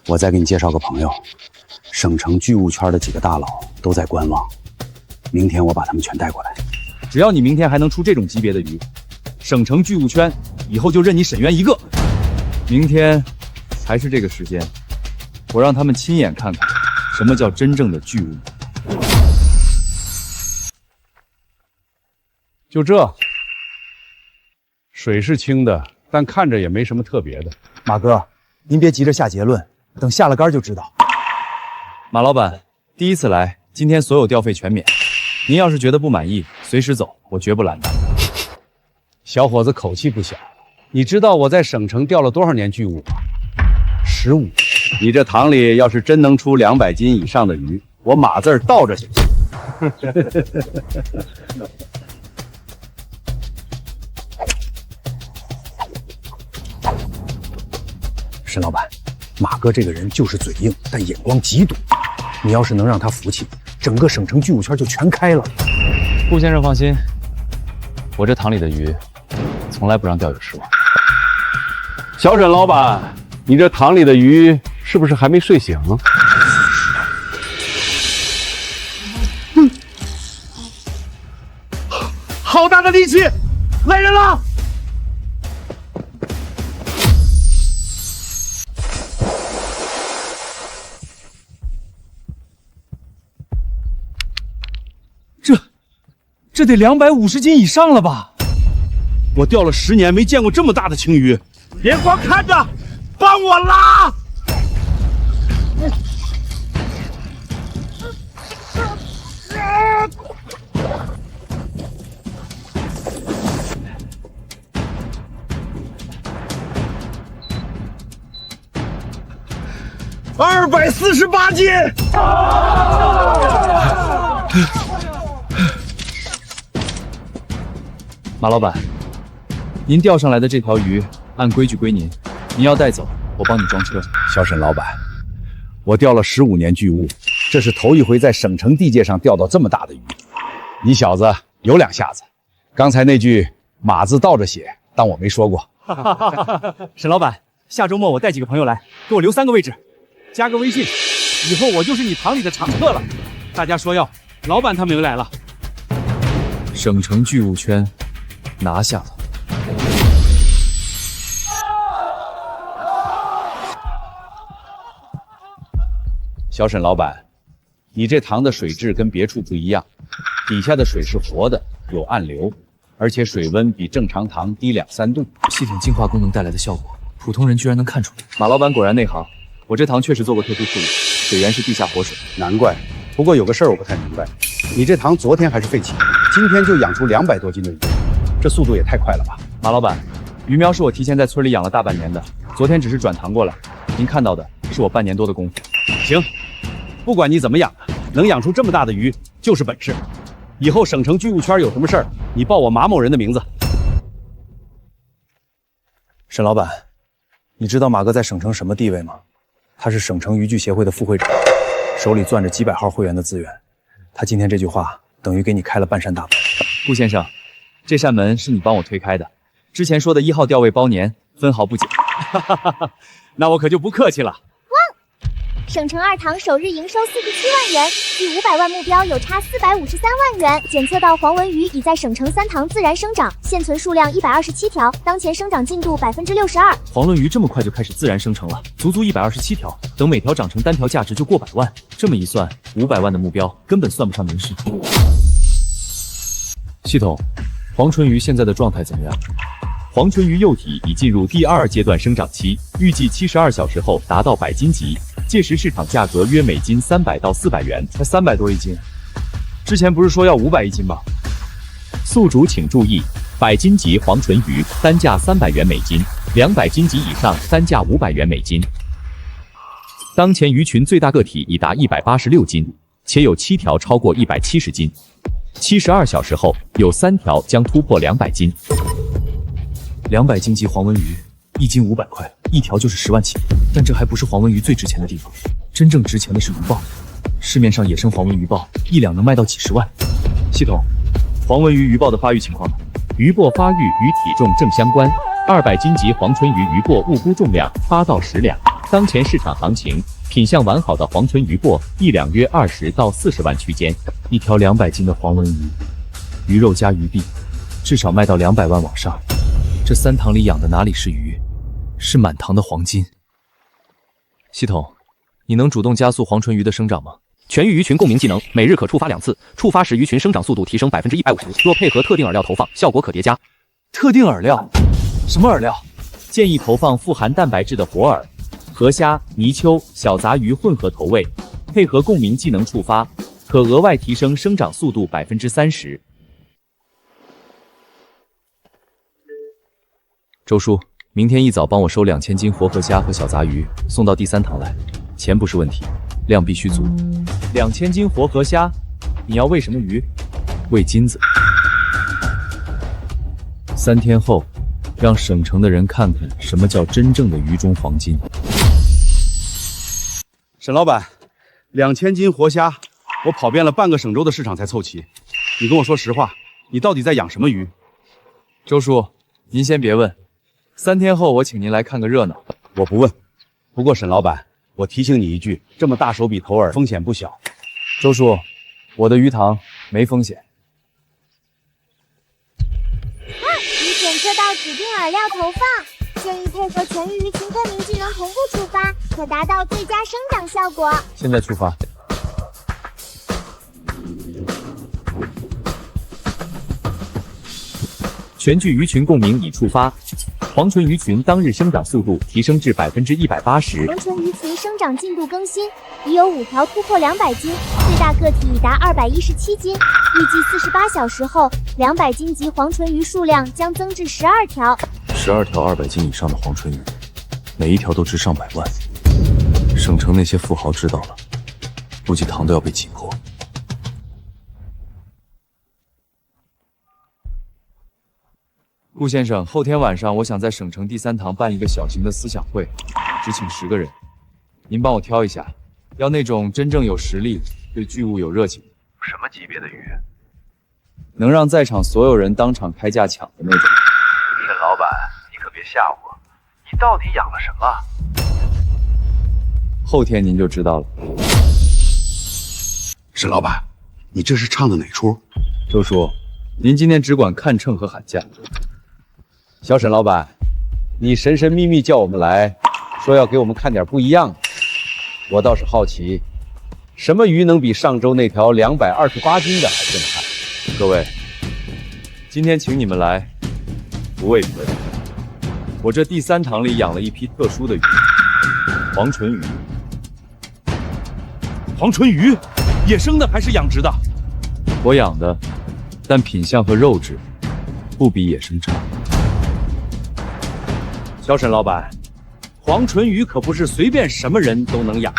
我再给你介绍个朋友，省城巨物圈的几个大佬都在观望，明天我把他们全带过来。只要你明天还能出这种级别的鱼，省城巨物圈以后就认你沈渊一个。明天还是这个时间，我让他们亲眼看看什么叫真正的巨物。就这，水是清的，但看着也没什么特别的。马哥，您别急着下结论，等下了杆就知道。马老板，第1次来，今天所有钓费全免。您要是觉得不满意，随时走，我绝不拦的。小伙子口气不小，你知道我在省城钓了多少年巨物吗？15。你这塘里要是真能出200斤以上的鱼，我码字倒着写。沈老板，马哥这个人就是嘴硬，但眼光极毒。你要是能让他服气，整个省城巨物圈就全开了。顾先生放心，我这塘里的鱼从来不让钓友失望。小沈老板，你这塘里的鱼是不是还没睡醒？好大的力气！来人了！这得250斤以上了吧？我钓了10年，没见过这么大的青鱼。别光看着，帮我拉！ 248斤。马老板，您钓上来的这条鱼按规矩归您，您要带走，我帮你装车。小沈老板，我钓了15年巨物，这是头一回在省城地界上钓到这么大的鱼。你小子有两下子，刚才那句“马”字倒着写，当我没说过。沈老板，下周末我带几个朋友来，给我留3个位置，加个微信，以后我就是你堂里的常客了。大家说要，老板他们又来了。省城巨物圈拿下了。小沈老板，你这塘的水质跟别处不一样，底下的水是活的，有暗流，而且水温比正常塘低2-3度。系统净化功能带来的效果，普通人居然能看出来。马老板果然内行，我这塘确实做过特殊处理，水源是地下活水。难怪。不过有个事儿我不太明白，你这塘昨天还是废弃，今天就养出200多斤的鱼，这速度也太快了吧？马老板，鱼苗是我提前在村里养了大半年的，昨天只是转塘过来，您看到的是我半年多的功夫。行，不管你怎么养的，能养出这么大的鱼就是本事。以后省城巨物圈有什么事儿，你报我马某人的名字。沈老板，你知道马哥在省城什么地位吗？他是省城渔具协会的副会长，手里攥着几百号会员的资源。他今天这句话等于给你开了半扇大门。顾先生，这扇门是你帮我推开的，之前说的1号钓位包年，分毫不减。那我可就不客气了。省城2塘首日营收47万元，距500万目标有差453万元。检测到黄文鱼已在省城3塘自然生长，现存数量127条，当前生长进度62%。黄鲈鱼这么快就开始自然生成了，足足127条，等每条长成单条价值就过100万。这么一算，500万的目标根本算不上明示。系统，黄唇鱼现在的状态怎么样？黄唇鱼幼体已进入第2阶段生长期，预计72小时后达到100斤级，届时市场价格约每斤300到400元，才300多一斤。之前不是说要500一斤吗？宿主请注意，100斤级黄唇鱼单价300元每斤，200斤级以上单价500元每斤。当前鱼群最大个体已达186斤，且有7条超过170斤。72小时后，有3条将突破200斤。200斤级黄文鱼，1斤500块，一条就是10万起。但这还不是黄文鱼最值钱的地方，真正值钱的是鱼鲍。市面上野生黄文鱼鲍1两能卖到几10万。系统，黄文鱼鱼鲍的发育情况呢？鱼获发育与体重正相关，200斤级黄唇鱼鱼获误估重量8到10两。当前市场行情，品相完好的黄唇鱼获1两约20到40万区间。一条200斤的黄文鱼，鱼肉加鱼币，至少卖到200万往上。这3塘里养的哪里是鱼，是满塘的黄金。系统，你能主动加速黄唇鱼的生长吗？全域鱼群共鸣技能，每日可触发2次，触发时鱼群生长速度提升150%，若配合特定饵料投放，效果可叠加。特定饵料？什么饵料？建议投放富含蛋白质的活饵、河虾、泥鳅、小杂鱼混合投喂，配合共鸣技能触发，可额外提升生长速度30%。周叔，明天一早帮我收2000斤活河虾和小杂鱼，送到第3塘来。钱不是问题，量必须足。2000斤活河虾，你要喂什么鱼？喂金子。3天后，让省城的人看看什么叫真正的鱼中黄金。沈老板，2000斤活虾，我跑遍了半个省州的市场才凑齐。你跟我说实话，你到底在养什么鱼？周叔，您先别问，3天后我请您来看个热闹。我不问。不过沈老板，我提醒你一句，这么大手笔投饵风险不小。周叔，我的鱼塘没风险。已检测到指定饵料投放，建议配合全域鱼群共鸣技能同步触发，可达到最佳生长效果。现在出发。全距鱼群共鸣已触发，黄唇鱼群当日生长速度提升至180%。黄唇鱼群生长进度更新，已有5条突破200斤，最大个体已达217斤。预计48小时后，200斤级黄唇鱼数量将增至12条。12条200斤以上的黄唇鱼，每一条都值上百万。省城那些富豪知道了，估计堂都要被挤破。顾先生，后天晚上我想在省城第3堂办一个小型的思想会，只请10个人，您帮我挑一下，要那种真正有实力、对剧务有热情的。什么级别的鱼？能让在场所有人当场开价抢的那种。沈老板，你可别吓我，你到底养了什么？后天您就知道了。沈老板，你这是唱的哪出？周叔，您今天只管看秤和喊价。小沈老板，你神神秘秘叫我们来，说要给我们看点不一样的。我倒是好奇，什么鱼能比上周那条228斤的还震撼？各位，今天请你们来，不为别的，我这第3堂里养了一批特殊的鱼，黄唇鱼。黄唇鱼，野生的还是养殖的？我养的，但品相和肉质不比野生差。小沈老板，黄唇鱼可不是随便什么人都能养，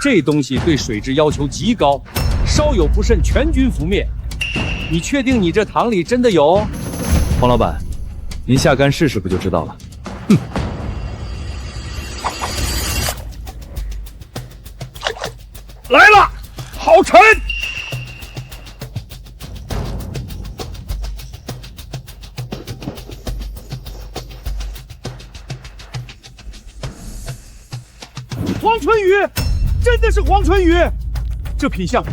这东西对水质要求极高，稍有不慎全军覆灭。你确定你这堂里真的有？黄老板，您下竿试试不就知道了。哼！来了，好沉！黄唇鱼，真的是黄唇鱼，这品相，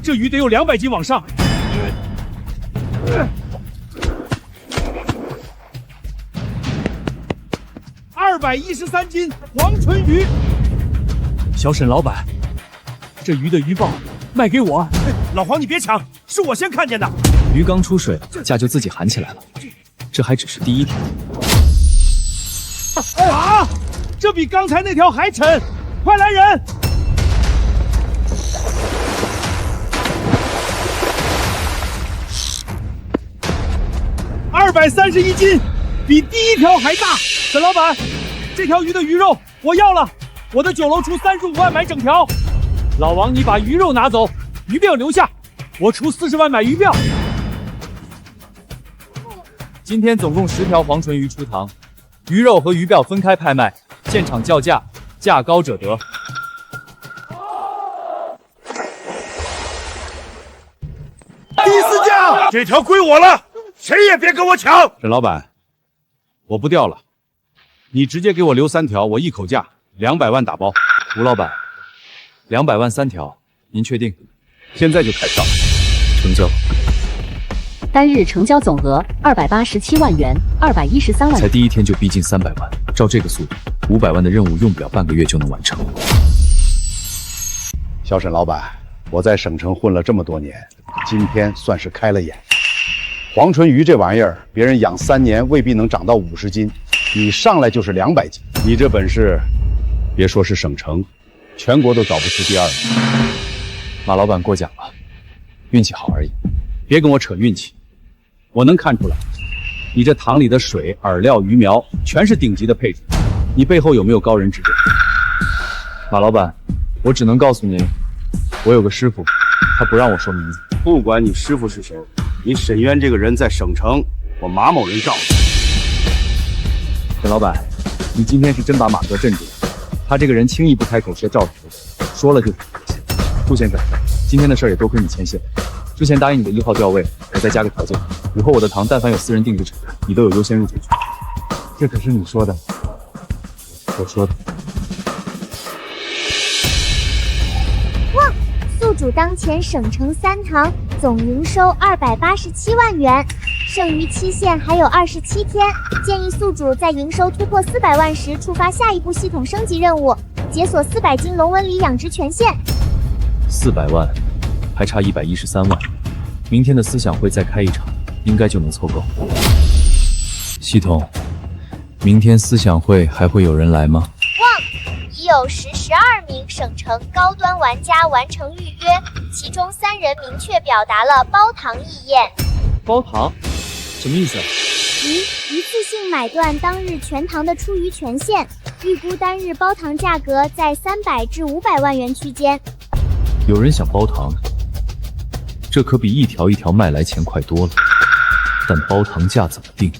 这鱼得有200斤往上。213斤黄唇鱼。小沈老板，这鱼的鱼报卖给我。老黄，你别抢，是我先看见的。鱼刚出水，价就自己喊起来了。这还只是第1条。啊！这比刚才那条还沉，快来人！231斤，比第1条还大。沈老板，这条鱼的鱼肉我要了，我的酒楼出35万买整条。老王，你把鱼肉拿走，鱼鳔留下，我出40万买鱼鳔。今天总共10条黄唇鱼出堂，鱼肉和鱼鳔分开拍卖，现场叫价，价高者得。第4价，这条归我了，谁也别跟我抢。沈老板，我不钓了，你直接给我留3条，我一口价200万打包。吴老板，200万3条，您确定？现在就开票，成交。单日成交总额287万元，213万元。才第1天就逼近300万，照这个速度，500万的任务用不了半个月就能完成。小沈老板，我在省城混了这么多年，今天算是开了眼。黄唇鱼这玩意儿，别人养3年未必能长到50斤，你上来就是200斤，你这本事，别说是省城，全国都找不出第2名。马老板过奖了，运气好而已。别跟我扯运气，我能看出来，你这塘里的水、饵料、鱼苗全是顶级的配置，你背后有没有高人指点？马老板，我只能告诉您，我有个师傅，他不让我说名字。不管你师傅是谁，你沈渊这个人在省城，我马某人罩着。沈老板，你今天是真把马哥镇住了，他这个人轻易不开口说罩着说了就是。顾先生，今天的事儿也多亏你牵线。之前答应你的1号钓位，我再加个条件，以后我的塘但凡有私人定制产，你都有优先入场权。这可是你说的，我说的。哇！宿主当前省城3堂总营收287万元，剩余期限还有27天，建议宿主在营收突破400万时触发下一步系统升级任务，解锁400斤龙纹鲤养殖权限。400万，还差113万，明天的思想会再开1场，应该就能凑够。系统，明天思想会还会有人来吗？已有12名省城高端玩家完成预约，其中3人明确表达了包堂意愿。包堂？什么意思？一次性买断当日全堂的出鱼权限，预估单日包糖价格在300至500万元区间。有人想包糖，这可比一条一条卖来钱快多了。但包糖价怎么定，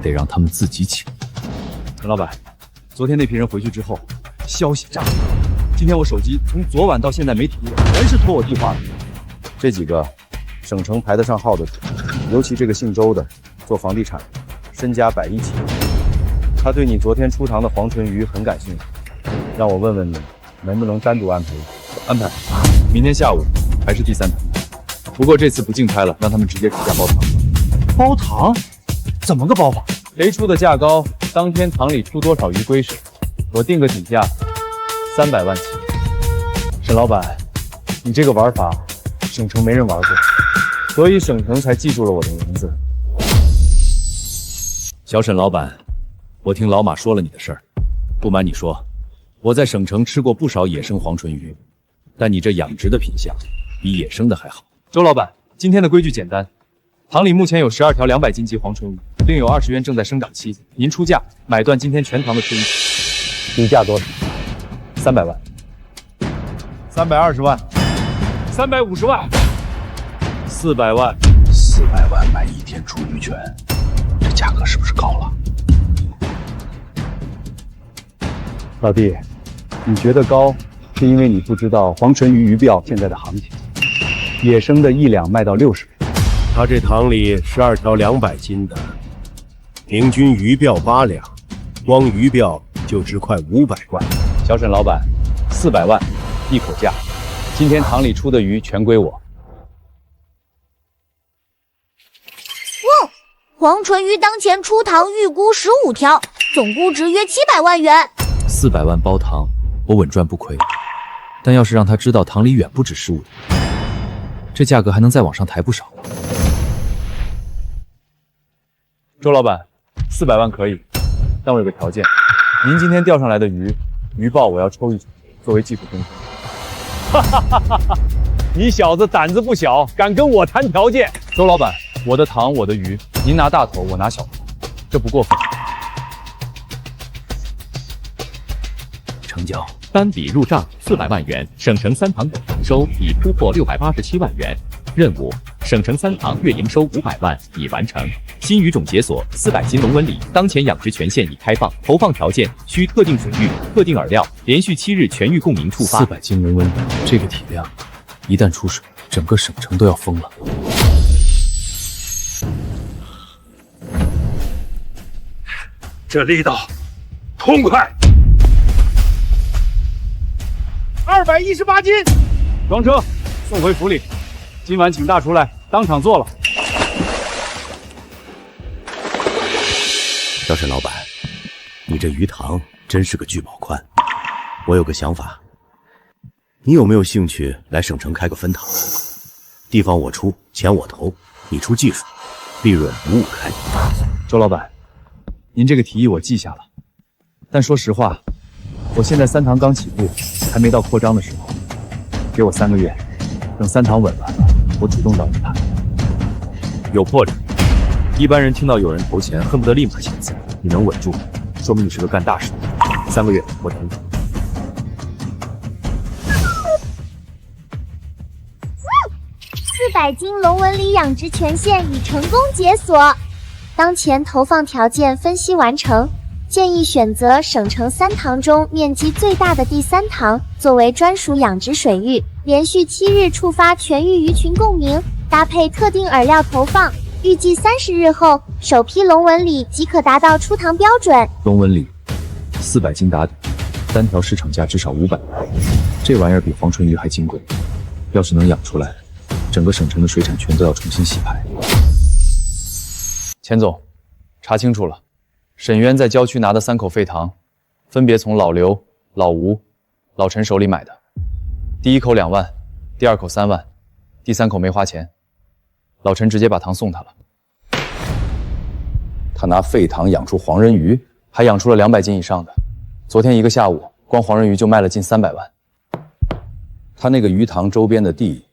得让他们自己请。陈老板，昨天那批人回去之后，消息炸了。今天我手机从昨晚到现在没停过，全是托我弟花的。这几个省城排得上号的主，尤其这个姓周的，做房地产，身家110起。他对你昨天出堂的黄纯瑜很感兴趣，让我问问你，能不能单独安排？安排，明天下午还是第3堂。不过这次不竞拍了，让他们直接出价包糖。包糖？怎么个包法？谁出的价高，当天堂里出多少鱼归谁。我定个底价，300万起。沈老板，你这个玩法，省城没人玩过，所以省城才记住了我的名字。小沈老板，我听老马说了你的事儿。不瞒你说，我在省城吃过不少野生黄纯鱼，但你这养殖的品相比野生的还好。周老板，今天的规矩简单，堂里目前有12条200斤级黄纯鱼，另有20元正在生长期，您出价买断今天全堂的春鱼。底价多少？300万。320万。350万。400万。 400万买1天出鱼权，这价格是不是高了？老弟，你觉得高，是因为你不知道黄纯鱼鱼鳔现在的行情。野生的1两卖到60元，他这堂里12条200斤的，平均鱼鳔8两，光鱼鳔就值快500万。小沈老板，400万，一口价。今天堂里出的鱼全归我。哇，黄纯鱼当前出堂预估15条，总估值约700万元。 400万包糖，我稳赚不亏。但要是让他知道堂里远不止15条，这价格还能再往上抬不少。周老板，400万可以，但我有个条件，您今天钓上来的鱼鳔我要抽一抽，作为技术分成。哈哈哈哈哈！你小子胆子不小，敢跟我谈条件？周老板，我的糖我的鱼，您拿大头，我拿小头，这不过分。 成交，单笔入账400万元，省城3堂总营收已突破687万元。任务：省城3堂月营收500万已完成。新鱼种解锁400斤龙纹鲤，当前养殖权限已开放，投放条件需特定水域、特定饵料，连续7日全域供明触发。400斤龙纹鲤，这个体量，一旦出水，整个省城都要疯了。这力道，痛快！218斤，装车，送回府里。今晚请大厨来当场做了。小沈老板，你这鱼塘真是个聚宝矿。我有个想法，你有没有兴趣来省城开个分堂？地方我出，钱我投，你出技术，利润55开。周老板，您这个提议我记下了。但说实话，我现在3堂刚起步，还没到扩张的时候。给我3个月，等3堂稳了，我主动找你谈。有魄力。一般人听到有人投钱，恨不得立马签字。你能稳住，说明你是个干大事的。3个月，我同意。 400斤龙纹鲤养殖权限已成功解锁，当前投放条件分析完成，建议选择省城3堂中面积最大的第3堂作为专属养殖水域，连续7日触发全域鱼群共鸣，搭配特定饵料投放，预计30日后首批龙纹鲤即可达到出塘标准。龙纹鲤400斤打底，单条市场价至少500，这玩意儿比黄纯鱼还金贵，要是能养出来。 整个省城的水产权都要重新洗牌。钱总，查清楚了，沈渊在郊区拿的3口沸塘，分别从老刘、老吴、老陈手里买的。第1口2万，第2口3万，第3口没花钱。老陈直接把塘送他了。他拿沸塘养出黄人鱼，还养出了200斤以上的。昨天1个下午，光黄人鱼就卖了近300万。他那个鱼塘周边的地。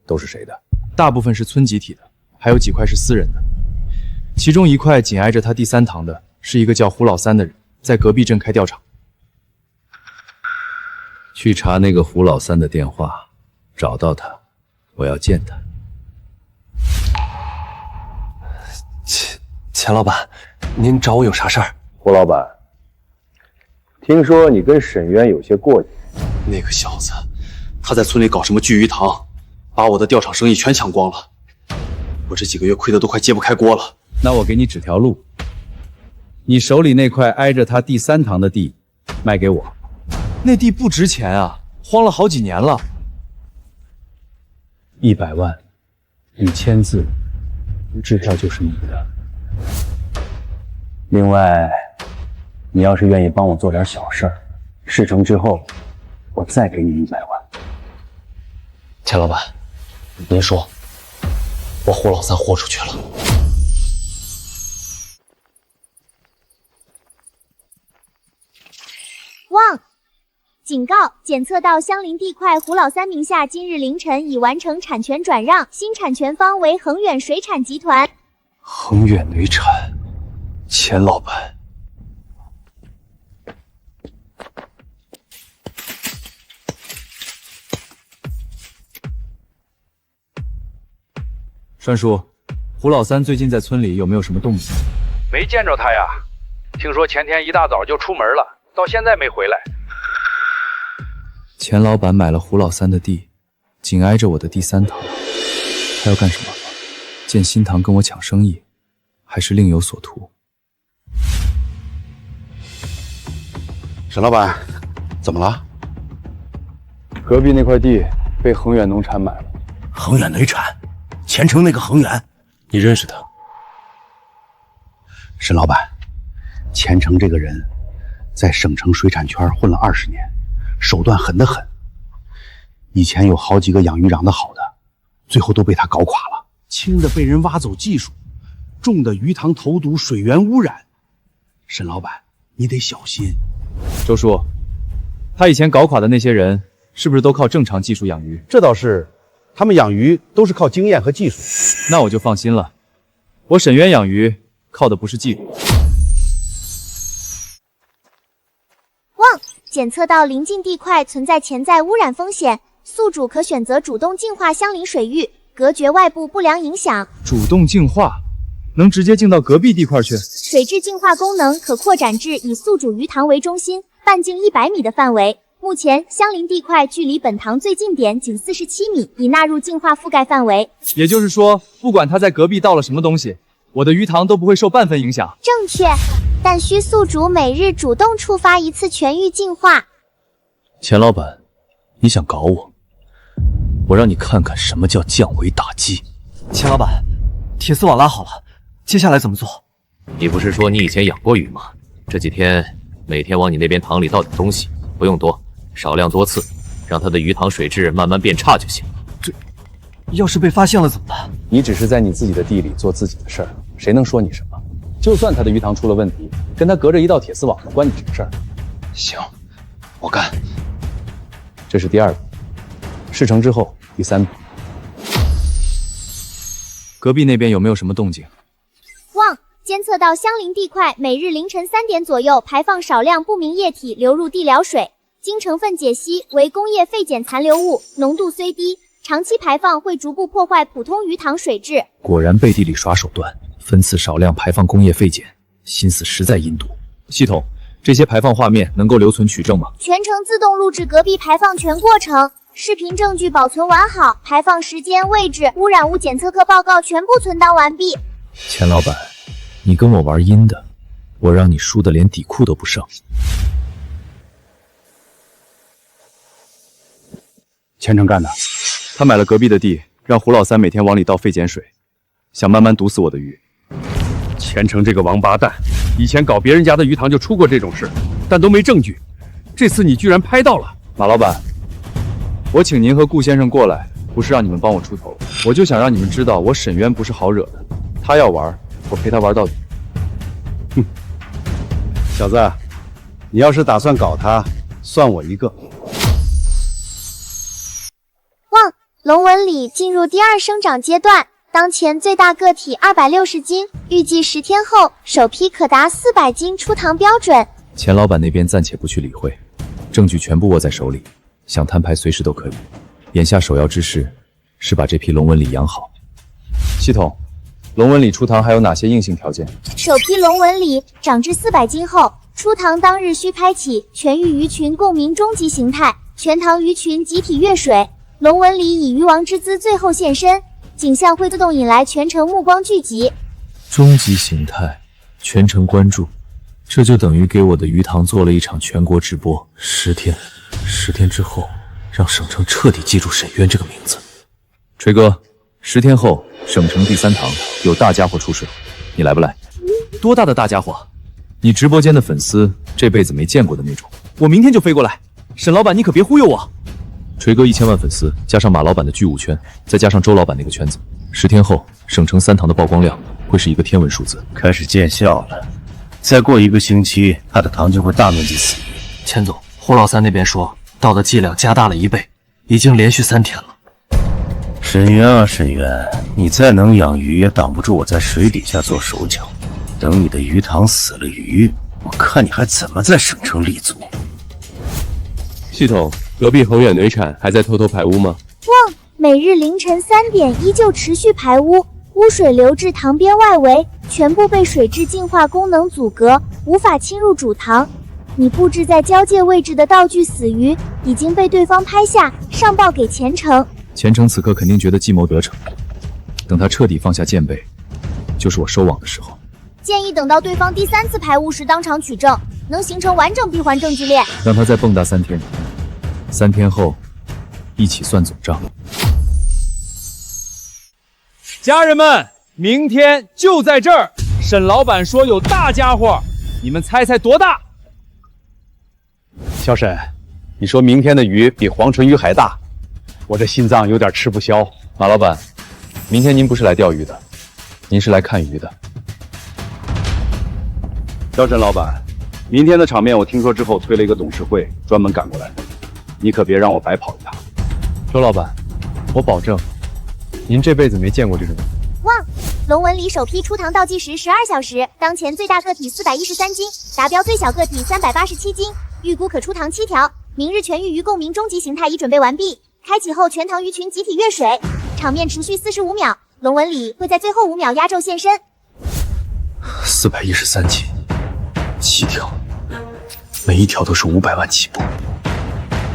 都是谁的？大部分是村集体的，还有几块是私人的。其中1块紧挨着他第3堂的，是一个叫胡老三的人，在隔壁镇开钓场。去查那个胡老三的电话，找到他，我要见他。钱老板，您找我有啥事儿？胡老板，听说你跟沈渊有些过节。那个小子，他在村里搞什么聚鱼塘，把我的钓场生意全抢光了。我这几个月亏得都快揭不开锅了。那我给你指条路，你手里那块挨着他第3塘的地，卖给我。那地不值钱啊，荒了好几年了。100万，1000字，支票就是你的。另外，你要是愿意帮我做点小事儿，事成之后，我再给你100万。钱老板，您说，我胡老三豁出去了。汪！警告！检测到相邻地块胡老三名下今日凌晨已完成产权转让，新产权方为恒远水产集团。恒远水产，钱老板。栓叔，胡老三最近在村里有没有什么动静？没见着他呀，听说前天一大早就出门了，到现在没回来。钱老板买了胡老三的地，紧挨着我的第3塘，他要干什么？建新塘跟我抢生意，还是另有所图？沈老板，怎么了？隔壁那块地被恒远农产买了。恒远水产，前城那个恒远，你认识他？沈老板，钱城这个人在省城水产圈混了20年，手段狠得很。以前有好几个养鱼养得好的，最后都被他搞垮了。轻的被人挖走技术，重的鱼塘投毒，水源污染。沈老板，你得小心。周叔，他以前搞垮的那些人，是不是都靠正常技术养鱼？这倒是，他们养鱼都是靠经验和技术。那我就放心了。我沈渊养鱼靠的不是技术。汪！检测到邻近地块存在潜在污染风险，宿主可选择主动净化相邻水域，隔绝外部不良影响。主动净化，能直接净到隔壁地块去？水质净化功能可扩展至以宿主鱼塘为中心，半径100米的范围。目前相邻地块距离本塘最近点仅47米，已纳入净化覆盖范围。也就是说，不管他在隔壁倒了什么东西，我的鱼塘都不会受半分影响。正确，但需宿主每日主动触发1次全域净化。钱老板，你想搞我？我让你看看什么叫降维打击。钱老板，铁丝网拉好了，接下来怎么做？你不是说你以前养过鱼吗？这几天每天往你那边塘里倒点东西，不用多，少量多次，让它的鱼塘水质慢慢变差就行。这要是被发现了怎么办？你只是在你自己的地里做自己的事儿，谁能说你什么？就算他的鱼塘出了问题，跟他隔着一道铁丝网，关你什么事儿？行，我干。这是第2步，事成之后第3步。隔壁那边有没有什么动静？汪！监测到相邻地块每日凌晨3点左右排放少量不明液体流入地疗水，经成分解析为工业废碱残留物，浓度虽低，长期排放会逐步破坏普通鱼塘水质。果然背地里耍手段，分次少量排放工业废碱，心思实在阴毒。系统，这些排放画面能够留存取证吗？全程自动录制隔壁排放全过程，视频证据保存完好，排放时间、位置、污染物检测课报告全部存档完毕。钱老板，你跟我玩阴的，我让你输得连底裤都不剩。钱城干的，他买了隔壁的地，让胡老三每天往里倒废碱水，想慢慢毒死我的鱼。钱城这个王八蛋，以前搞别人家的鱼塘就出过这种事，但都没证据。这次你居然拍到了。马老板，我请您和顾先生过来，不是让你们帮我出头，我就想让你们知道，我沈渊不是好惹的。他要玩，我陪他玩到底。哼，小子，你要是打算搞他，算我一个。汪！龙纹鲤进入第2生长阶段，当前最大个体260斤，预计10天后首批可达400斤出塘标准。钱老板那边暂且不去理会，证据全部握在手里，想摊牌随时都可以。眼下首要之事是把这批龙纹理养好。系统，龙纹理出堂还有哪些硬性条件？首批龙纹理长至400斤后，出堂当日需开启全域鱼群共鸣终极形态，全堂鱼群集体跃水，龙纹理以鱼王之姿最后现身，景象会自动引来全城目光聚集。终极形态，全程关注，这就等于给我的鱼塘做了一场全国直播。10天之后，让省城彻底记住沈渊这个名字。锤哥，10天后省城第3堂有大家伙出水，你来不来？多大的大家伙？你直播间的粉丝这辈子没见过的那种。我明天就飞过来。沈老板，你可别忽悠我。锤哥1000万粉丝，加上马老板的巨物圈，再加上周老板那个圈子，10天后省城3堂的曝光量会是一个天文数字。开始见效了，再过1个星期，他的堂就会大面积死鱼。钱总，胡老三那边说到的剂量加大了1倍，已经连续3天了。沈渊啊，沈渊，你再能养鱼，也挡不住我在水底下做手脚。等你的鱼塘死了鱼，我看你还怎么在省城立足。系统，隔壁恒远煤产还在偷偷排污吗？汪！每日凌晨3点依旧持续排污，污水流至塘边外围，全部被水质净化功能阻隔，无法侵入主塘。你布置在交界位置的道具死鱼已经被对方拍下，上报给前程。前程此刻肯定觉得计谋得逞，等他彻底放下剑背，就是我收网的时候。建议等到对方第3次排污时当场取证，能形成完整闭环证据链。让他再蹦跶3天，3天后一起算总账。家人们，明天就在这儿。沈老板说有大家伙，你们猜猜多大？小沈，你说明天的鱼比黄唇鱼还大，我这心脏有点吃不消。马老板，明天您不是来钓鱼的，您是来看鱼的。小沈老板，明天的场面我听说之后催了一个董事会，专门赶过来的，你可别让我白跑一趟。周老板，我保证，您这辈子没见过这种。汪！龙纹理首批出塘倒计时12小时，当前最大个体413斤，达标最小个体387斤，预估可出塘7条。明日全域鱼共鸣终极形态已准备完毕，开启后全塘鱼群集体跃水，场面持续45秒，龙纹理会在最后5秒压轴现身。413斤，7条，每一条都是500万起步。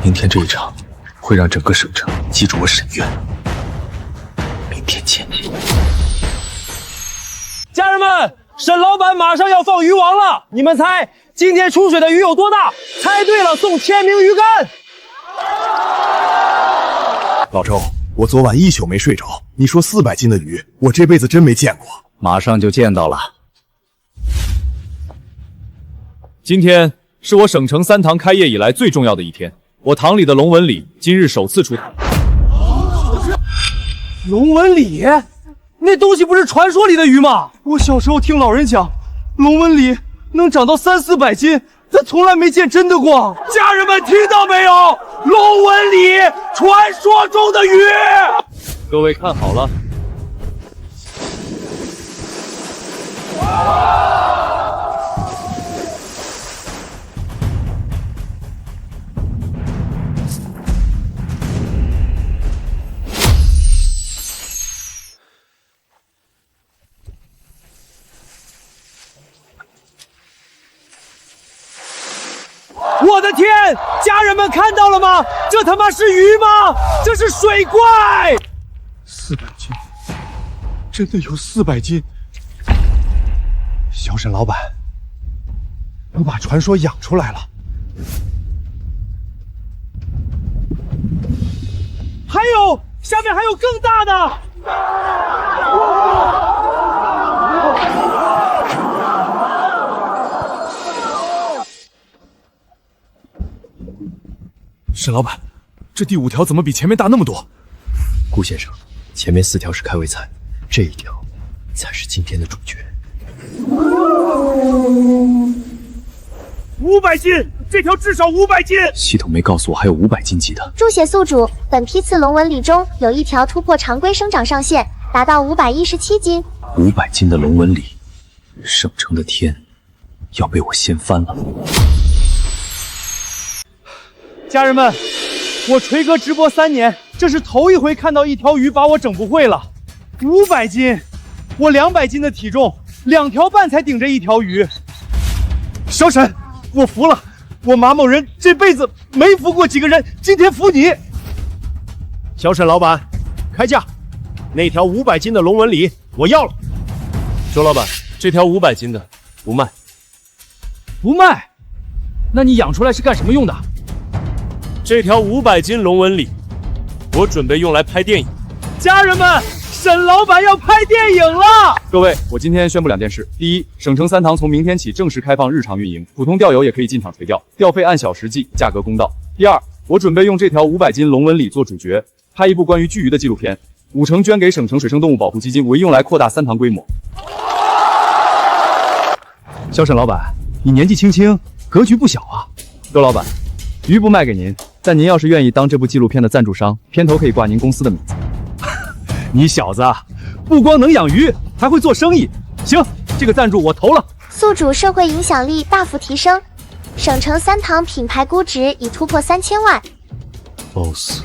明天这一场会让整个省城记住我沈渊。明天见。家人们，沈老板马上要放鱼王了，你们猜今天出水的鱼有多大？猜对了送签名鱼竿。老周，我昨晚1宿没睡着，你说400斤的鱼，我这辈子真没见过。马上就见到了。今天是我省城3堂开业以来最重要的一天，我堂里的龙纹理今日首次出堂。龙纹理？那东西不是传说里的鱼吗？我小时候听老人讲，龙纹理能长到300-400斤，但从来没见真的过。家人们听到没有？龙纹理，传说中的鱼！各位看好了。我的天！家人们看到了吗？这他妈是鱼吗？这是水怪！400斤，真的有400斤！小沈老板，我把传说养出来了。还有，下面还有更大的！沈老板，这第5条怎么比前面大那么多？顾先生，前面4条是开胃菜，这一条才是今天的主角。500斤，这条至少500斤。系统没告诉我还有500斤级的。注血宿主，本批次龙纹理中有1条突破常规生长上限，达到517斤。 500斤的龙纹理，省城的天要被我掀翻了。家人们，我锤哥直播3年，这是头一回看到一条鱼把我整不会了。500斤，我200斤的体重，2条半才顶着一条鱼。小沈，我服了，我马某人这辈子没服过几个人，今天服你。小沈老板，开价，那条500斤的龙纹鲤我要了。周老板，这条500斤的不卖。不卖？那你养出来是干什么用的？这条500斤龙纹鲤，我准备用来拍电影。家人们，沈老板要拍电影了！各位，我今天宣布2件事：第一，省城3塘从明天起正式开放日常运营，普通钓友也可以进场垂钓，钓费按小时计，价格公道。第二，我准备用这条500斤龙纹鲤做主角，拍一部关于巨鱼的纪录片，5成捐给省城水生动物保护基金，为用来扩大3塘规模。小沈老板，你年纪轻轻，格局不小啊。周老板，鱼不卖给您，但您要是愿意当这部纪录片的赞助商，片头可以挂您公司的名字。你小子不光能养鱼，还会做生意。行，这个赞助我投了。宿主社会影响力大幅提升，省城3塘品牌估值已突破3000万。BOSS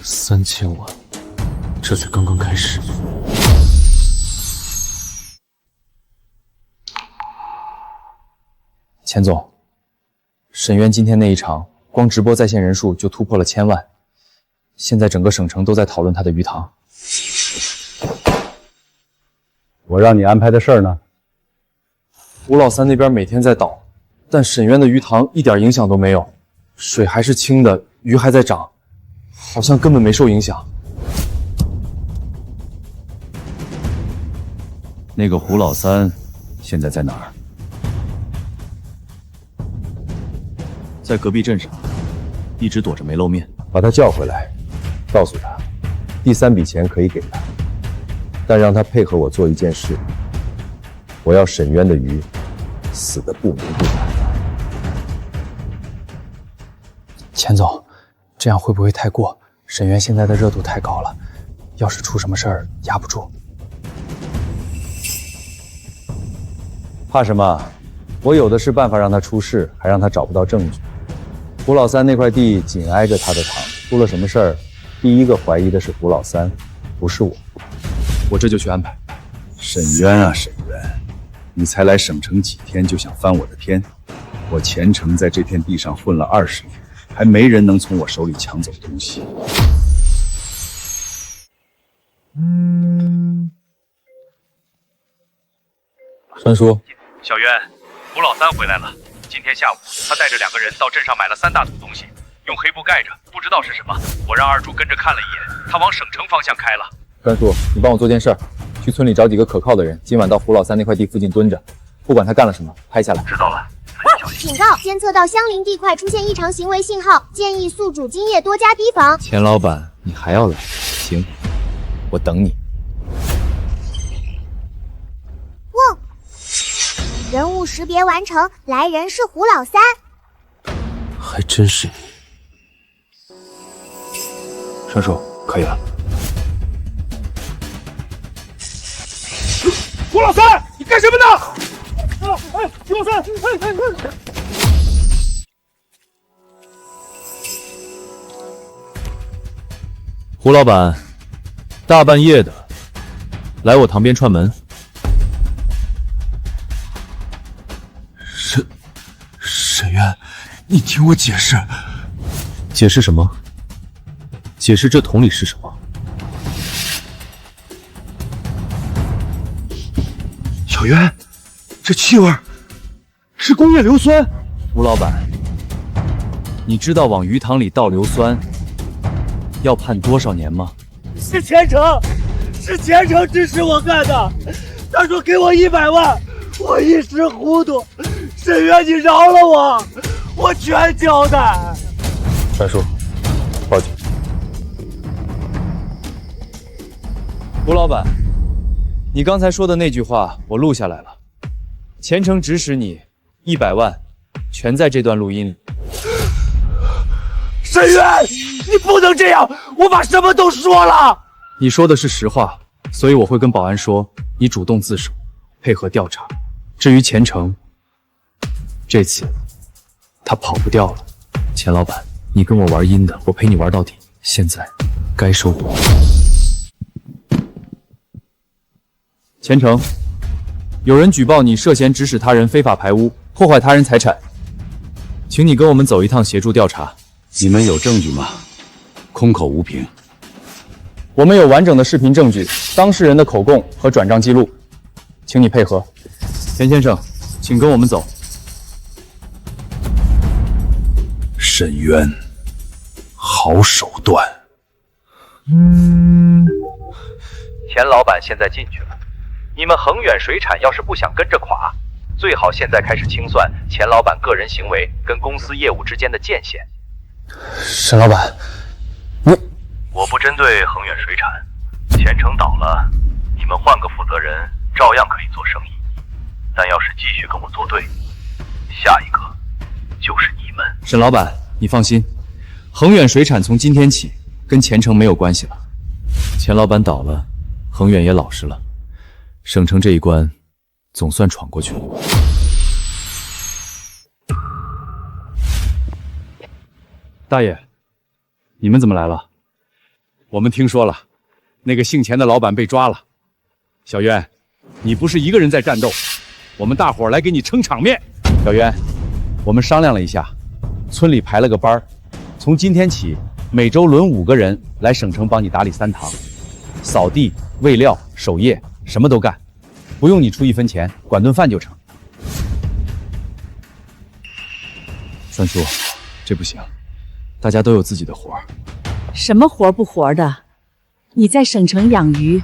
3000万，这才刚刚开始。钱总，沈渊今天那一场，光直播在线人数就突破了1000万，现在整个省城都在讨论他的鱼塘。我让你安排的事儿呢？胡老三那边每天在倒，但沈渊的鱼塘一点影响都没有，水还是清的，鱼还在长，好像根本没受影响。那个胡老三现在在哪儿？在隔壁镇上，一直躲着没露面。把他叫回来，告诉他，第3笔钱可以给他，但让他配合我做一件事，我要沈渊的鱼死得不明不白。钱总，这样会不会太过？沈渊现在的热度太高了，要是出什么事儿，压不住。怕什么？我有的是办法让他出事，还让他找不到证据。胡老三那块地紧挨着他的塘，出了什么事儿，第一个怀疑的是胡老三，不是我。我这就去安排。沈渊啊，沈渊，你才来省城几天就想翻我的天？我虔诚在这片地上混了20年，还没人能从我手里抢走东西。川叔，小渊，胡老三回来了。今天下午，他带着2个人到镇上买了3大桶东西，用黑布盖着，不知道是什么。我让二柱跟着看了一眼，他往省城方向开了。川叔，你帮我做件事儿，去村里找几个可靠的人，今晚到胡老三那块地附近蹲着，不管他干了什么，拍下来。知道了。警告：监测到相邻地块出现异常行为信号，建议宿主今夜多加提防。钱老板，你还要来？行，我等你。嗡，人物识别完成，来人是胡老三。还真是你。川叔，可以了。胡老三，你干什么呢？胡老三，胡老板，大半夜的来我塘边串门。沈渊，你听我解释。解释什么？解释这桶里是什么？小渊，这气味是工业硫酸。吴老板，你知道往鱼塘里倒硫酸要判多少年吗？是钱城指使我干的。他说给我100万，我一时糊涂。沈渊，你饶了我，我全交代。川叔，报警。吴老板，你刚才说的那句话我录下来了，虔诚指使你100万，全在这段录音里。沈渊，你不能这样，我把什么都说了。你说的是实话，所以我会跟保安说你主动自首，配合调查。至于虔诚，这次他跑不掉了。钱老板，你跟我玩阴的，我陪你玩到底。现在该收获。钱程，有人举报你涉嫌指使他人非法排污，破坏他人财产，请你跟我们走一趟，协助调查。你们有证据吗？空口无凭。我们有完整的视频证据、当事人的口供和转账记录，请你配合。田先生，请跟我们走。沈渊，好手段。钱老板现在进去了，你们恒远水产要是不想跟着垮，最好现在开始清算钱老板个人行为跟公司业务之间的界限。沈老板，我不针对恒远水产，钱程倒了，你们换个负责人照样可以做生意，但要是继续跟我作对，下一个就是你们。沈老板，你放心，恒远水产从今天起跟钱程没有关系了。钱老板倒了，恒远也老实了，省城这一关总算闯过去了。大爷，你们怎么来了？我们听说了，那个姓钱的老板被抓了。小渊，你不是一个人在战斗，我们大伙儿来给你撑场面。小渊，我们商量了一下，村里排了个班儿，从今天起每周轮5个人来省城帮你打理3堂，扫地、喂料、守夜，什么都干，不用你出1分钱，管顿饭就成。三叔，这不行，大家都有自己的活儿。什么活不活的？你在省城养鱼，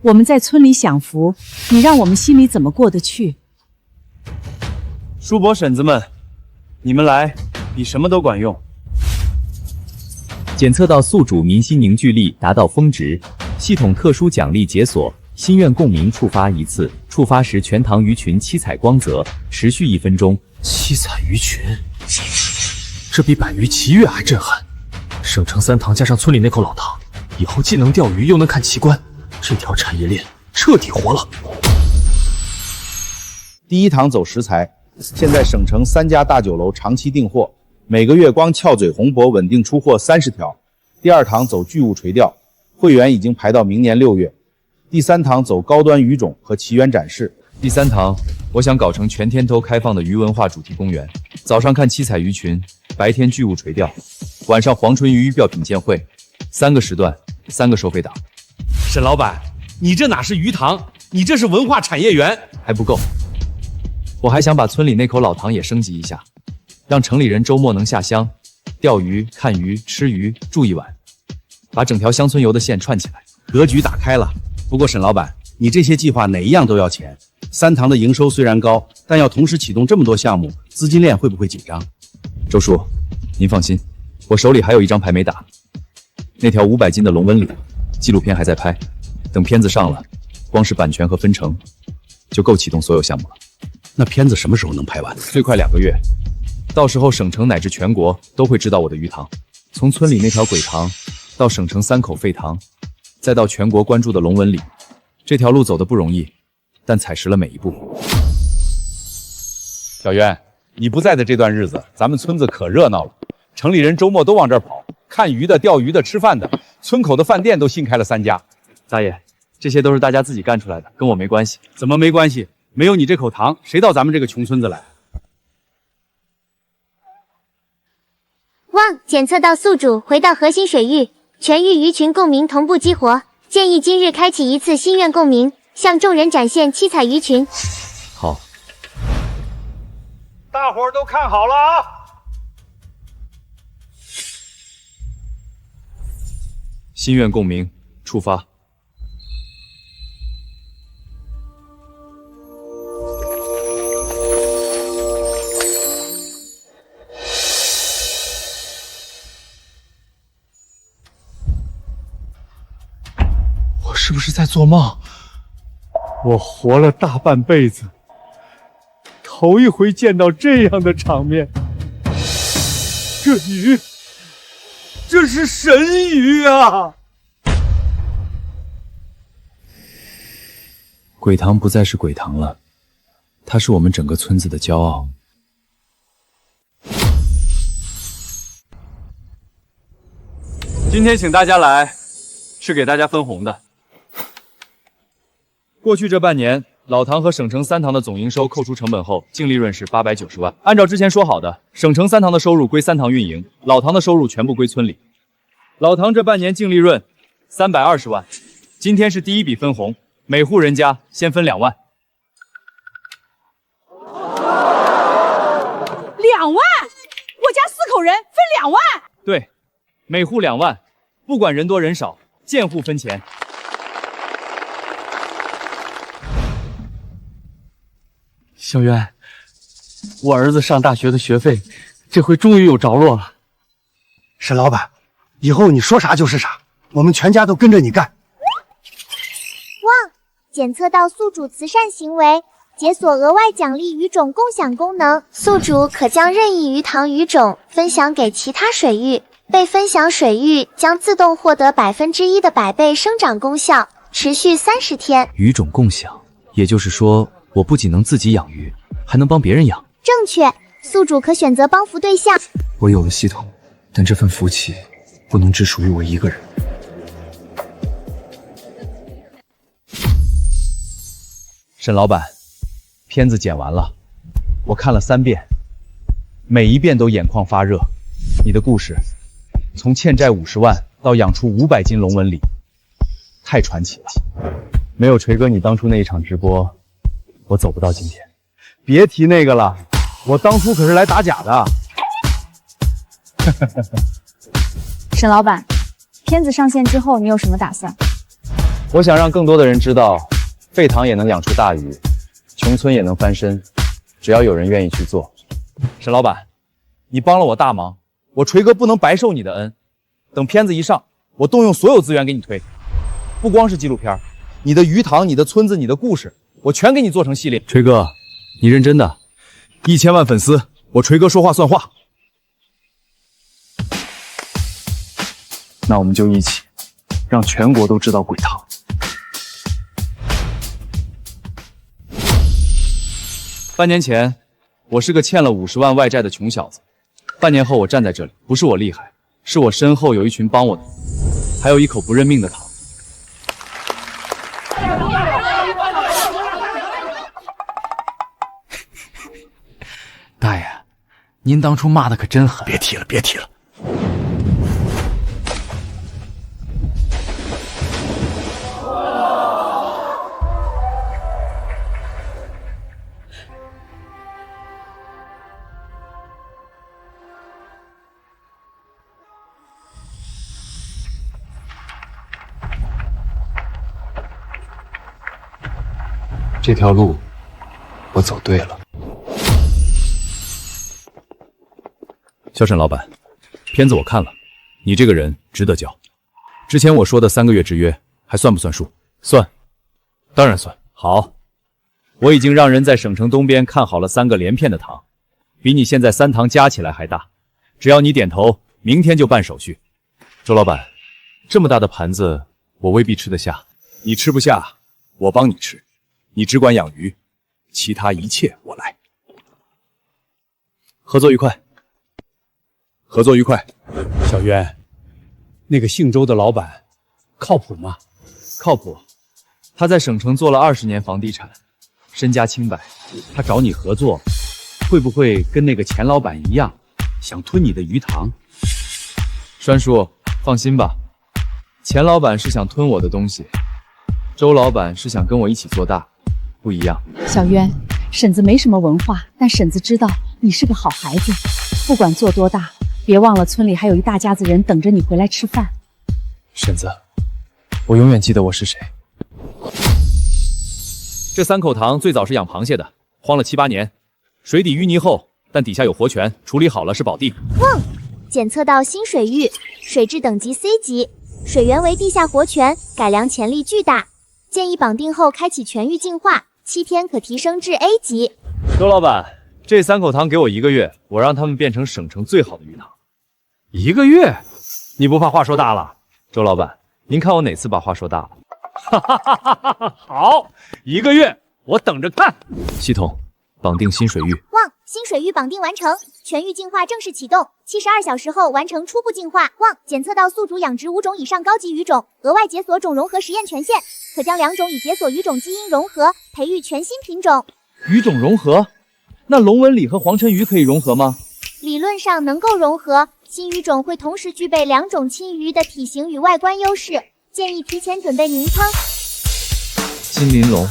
我们在村里享福，你让我们心里怎么过得去？叔伯婶子们，你们来，比什么都管用。检测到宿主民心凝聚力达到峰值，系统特殊奖励解锁，心愿共鸣触发1次，触发时全塘鱼群七彩光泽，持续1分钟。七彩鱼群，这比百鱼奇遇还震撼。省城3塘加上村里那口老塘，以后既能钓鱼又能看奇观，这条产业链彻底活了。第1堂走食材，现在省城3家大酒楼长期订货，每个月光翘嘴红脖稳定出货30条。第2堂走巨物垂钓，会员已经排到明年6月。第3堂走高端鱼种和奇缘展示。第3堂，我想搞成全天都开放的鱼文化主题公园，早上看七彩鱼群，白天巨物垂钓，晚上黄唇鱼标品鉴会，3个时段，3个收费档。沈老板，你这哪是鱼塘，你这是文化产业园。还不够，我还想把村里那口老塘也升级一下，让城里人周末能下乡钓鱼、看鱼、吃鱼、住1晚，把整条乡村游的线串起来，格局打开了。不过沈老板，你这些计划哪一样都要钱，3堂的营收虽然高，但要同时启动这么多项目，资金链会不会紧张？周叔，您放心，我手里还有1张牌没打，那条500斤的龙纹鲤，纪录片还在拍，等片子上了，光是版权和分成就够启动所有项目了。那片子什么时候能拍完？最快2个月，到时候省城乃至全国都会知道我的鱼塘，从村里那条鬼塘，到省城3口废塘，再到全国关注的龙纹鲤，这条路走得不容易，但踩实了每一步。小渊，你不在的这段日子，咱们村子可热闹了，城里人周末都往这儿跑，看鱼的、钓鱼的、吃饭的，村口的饭店都新开了3家。大爷，这些都是大家自己干出来的，跟我没关系。怎么没关系？没有你这口塘，谁到咱们这个穷村子来？望检测到宿主回到核心水域，全域鱼群共鸣同步激活。建议今日开启1次心愿共鸣，向众人展现七彩鱼群。好，大伙儿都看好了啊！心愿共鸣，出发。是不是在做梦？我活了大半辈子，头一回见到这样的场面。这鱼，这是神鱼啊！鬼塘不再是鬼塘了，它是我们整个村子的骄傲。今天请大家来，是给大家分红的。过去这半年，老唐和省城3堂的总营收扣除成本后，净利润是890万。按照之前说好的，省城3堂的收入归3堂运营，老唐的收入全部归村里。老唐这半年净利润320万，今天是第一笔分红，每户人家先分2万。2万？我家4口人分2万？对，每户2万，不管人多人少，见户分钱。小渊，我儿子上大学的学费，这回终于有着落了。沈老板，以后你说啥就是啥，我们全家都跟着你干。旺，检测到宿主慈善行为，解锁额外奖励鱼种共享功能，宿主可将任意鱼塘鱼种分享给其他水域，被分享水域将自动获得1%的100倍生长功效，持续30天。鱼种共享，也就是说，我不仅能自己养鱼，还能帮别人养。正确，宿主可选择帮扶对象。我有了系统，但这份福气不能只属于我一个人。沈老板，片子剪完了，我看了3遍，每一遍都眼眶发热。你的故事，从欠债50万到养出500斤龙纹鲤，太传奇了。没有锤哥你当初那一场直播，我走不到今天。别提那个了，我当初可是来打假的。沈老板，片子上线之后你有什么打算？我想让更多的人知道，沸塘也能养出大鱼，穷村也能翻身，只要有人愿意去做。沈老板，你帮了我大忙，我锤哥不能白受你的恩。等片子一上，我动用所有资源给你推，不光是纪录片，你的鱼塘、你的村子、你的故事，我全给你做成系列。锤哥，你认真的？1000万粉丝，我锤哥说话算话。那我们就一起让全国都知道鬼塘。半年前，我是个欠了50万外债的穷小子。半年后，我站在这里，不是我厉害，是我身后有一群帮我的，还有一口不认命的塘。大爷，您当初骂的可真狠。别提了，别提了。这条路，我走对了。小沈老板，片子我看了，你这个人值得交。之前我说的3个月之约还算不算数？算，当然算。好，我已经让人在省城东边看好了3个连片的塘，比你现在3塘加起来还大。只要你点头，明天就办手续。周老板，这么大的盘子，我未必吃得下。你吃不下，我帮你吃。你只管养鱼，其他一切我来。合作愉快。合作愉快。小渊，那个姓周的老板靠谱吗？靠谱。他在省城做了20年房地产，身家清白。他找你合作，会不会跟那个钱老板一样，想吞你的鱼塘？栓叔，放心吧，钱老板是想吞我的东西，周老板是想跟我一起做大，不一样。小渊，婶子没什么文化，但婶子知道你是个好孩子，不管做多大，别忘了村里还有一大家子人等着你回来吃饭。婶子，我永远记得我是谁。这3口塘最早是养螃蟹的，荒了7、8年，水底淤泥厚，但底下有活泉，处理好了是宝地。旺，检测到新水域，水质等级 C 级，水源为地下活泉，改良潜力巨大，建议绑定后开启全域净化，7天可提升至 A 级。周老板，这3口塘给我1个月，我让他们变成省城最好的鱼塘。1个月？你不怕话说大了？周老板，您看我哪次把话说大了？哈哈哈哈哈！好，1个月，我等着看。系统绑定新水域。旺，新水域绑定完成，全域进化正式启动，72小时后完成初步进化。望检测到宿主养殖5种以上高级鱼种，额外解锁种融合实验权限，可将2种已解锁鱼种基因融合，培育全新品种。鱼种融合？那龙纹鲤和黄鲟鱼可以融合吗？理论上能够融合，新鱼种会同时具备2种亲鱼的体型与外观优势，建议提前准备名称。金鳞龙，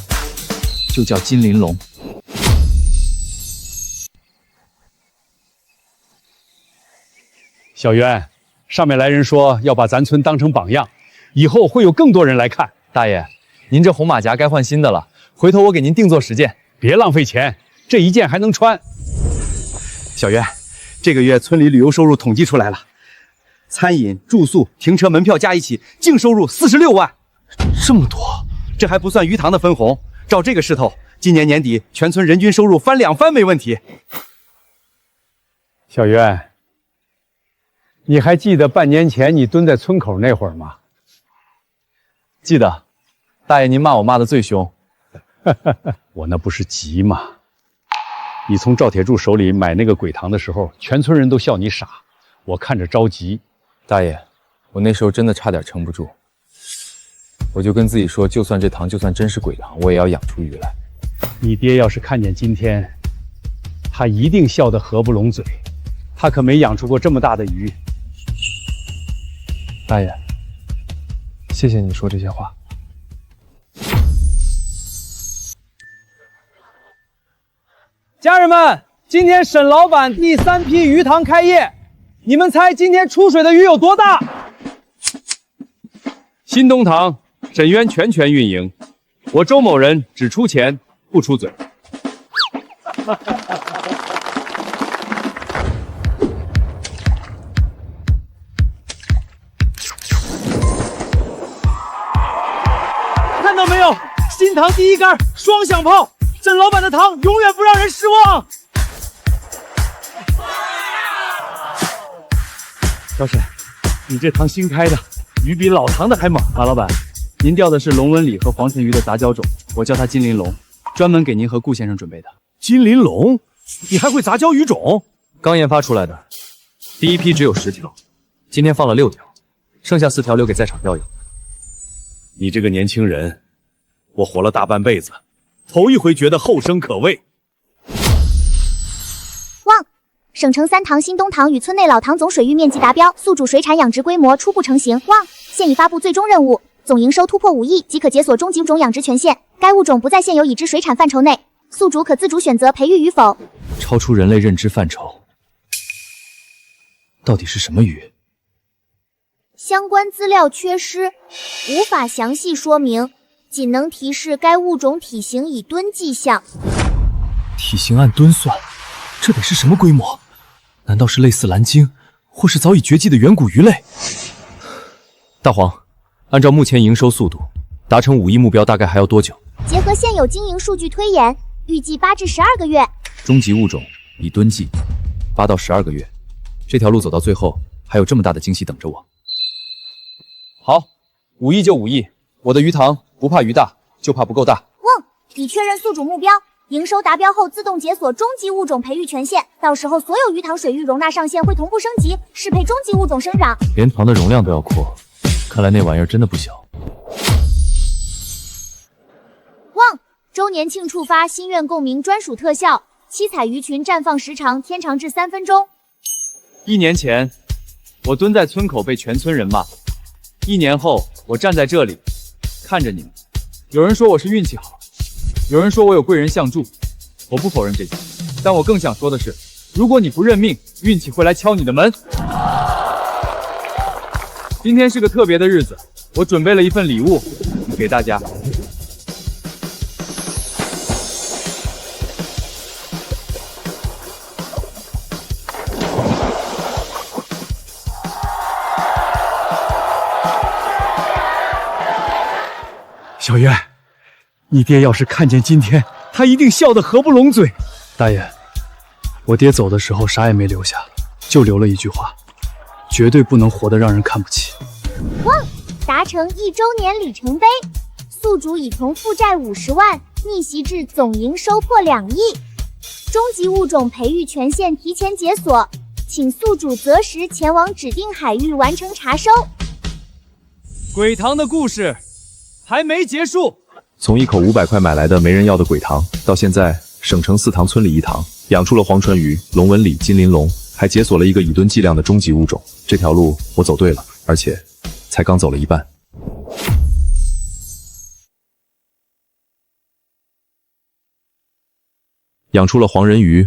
就叫金鳞龙。小渊，上面来人说要把咱村当成榜样，以后会有更多人来看。大爷，您这红马甲该换新的了，回头我给您定做10件。别浪费钱，这1件还能穿。小渊，这个月村里旅游收入统计出来了，餐饮、住宿、停车、门票加一起，净收入46万。这么多，这还不算鱼塘的分红。照这个势头，今年年底全村人均收入翻2番没问题。小渊，你还记得半年前你蹲在村口那会儿吗？记得，大爷您骂我骂得最凶。我那不是急吗？你从赵铁柱手里买那个鬼糖的时候，全村人都笑你傻，我看着着急。大爷，我那时候真的差点撑不住，我就跟自己说，就算这糖就算真是鬼糖，我也要养出鱼来。你爹要是看见今天，他一定笑得合不拢嘴。他可没养出过这么大的鱼。大爷，谢谢你说这些话。家人们，今天沈老板第3批鱼塘开业，你们猜今天出水的鱼有多大？新东堂，沈渊全权运营，我周某人只出钱不出嘴。看到没有，新塘第1杆双响炮，沈老板的糖永远不让人失望。小沈，你这塘新开的，鱼比老塘的还猛。马老板，您钓的是龙纹鲤和黄鲟鱼的杂交种，我叫它金鳞龙，专门给您和顾先生准备的。金鳞龙，你还会杂交鱼种？刚研发出来的，第1批只有10条，今天放了6条，剩下4条留给在场钓友。你这个年轻人，我活了大半辈子，头一回觉得后生可畏。望省城3塘新东塘与村内老塘总水域面积达标，宿主水产养殖规模初步成型。望现已发布最终任务，总营收突破5亿即可解锁终极物种养殖权限，该物种不在现有已知水产范畴内，宿主可自主选择培育与否。超出人类认知范畴，到底是什么鱼？相关资料缺失，无法详细说明，仅能提示该物种体型以吨计项。体型按吨算，这得是什么规模？难道是类似蓝鲸，或是早已绝迹的远古鱼类？大黄，按照目前营收速度，达成5亿目标大概还要多久？结合现有经营数据推演，预计8至12个月。终极物种以吨计，8到12个月。这条路走到最后，还有这么大的惊喜等着我。好，5亿就5亿，我的鱼塘不怕鱼大，就怕不够大。望已确认宿主目标，营收达标后自动解锁终极物种培育权限，到时候所有鱼塘水域容纳上限会同步升级，适配终极物种生长。连塘的容量都要扩，看来那玩意儿真的不小。望周年庆触发心愿共鸣专属特效，七彩鱼群绽放时长天长至3分钟。1年前，我蹲在村口被全村人骂；1年后，我站在这里，看着你们。有人说我是运气好，有人说我有贵人相助，我不否认这些，但我更想说的是，如果你不认命，运气会来敲你的门。今天是个特别的日子，我准备了一份礼物给大家。小渊，你爹要是看见今天，他一定笑得合不拢嘴。大爷，我爹走的时候啥也没留下，就留了一句话：绝对不能活得让人看不起。望达成1周年里程碑，宿主已从负债50万逆袭至总营收破2亿。终极物种培育权限提前解锁，请宿主择时前往指定海域完成查收。鬼堂的故事还没结束。从一口500块买来的没人要的鬼堂，到现在省城4堂村里1堂，养出了黄唇鱼、龙纹鲤、金鳞龙，还解锁了一个以吨计量的终极物种。这条路我走对了，而且才刚走了一半。养出了黄人鱼、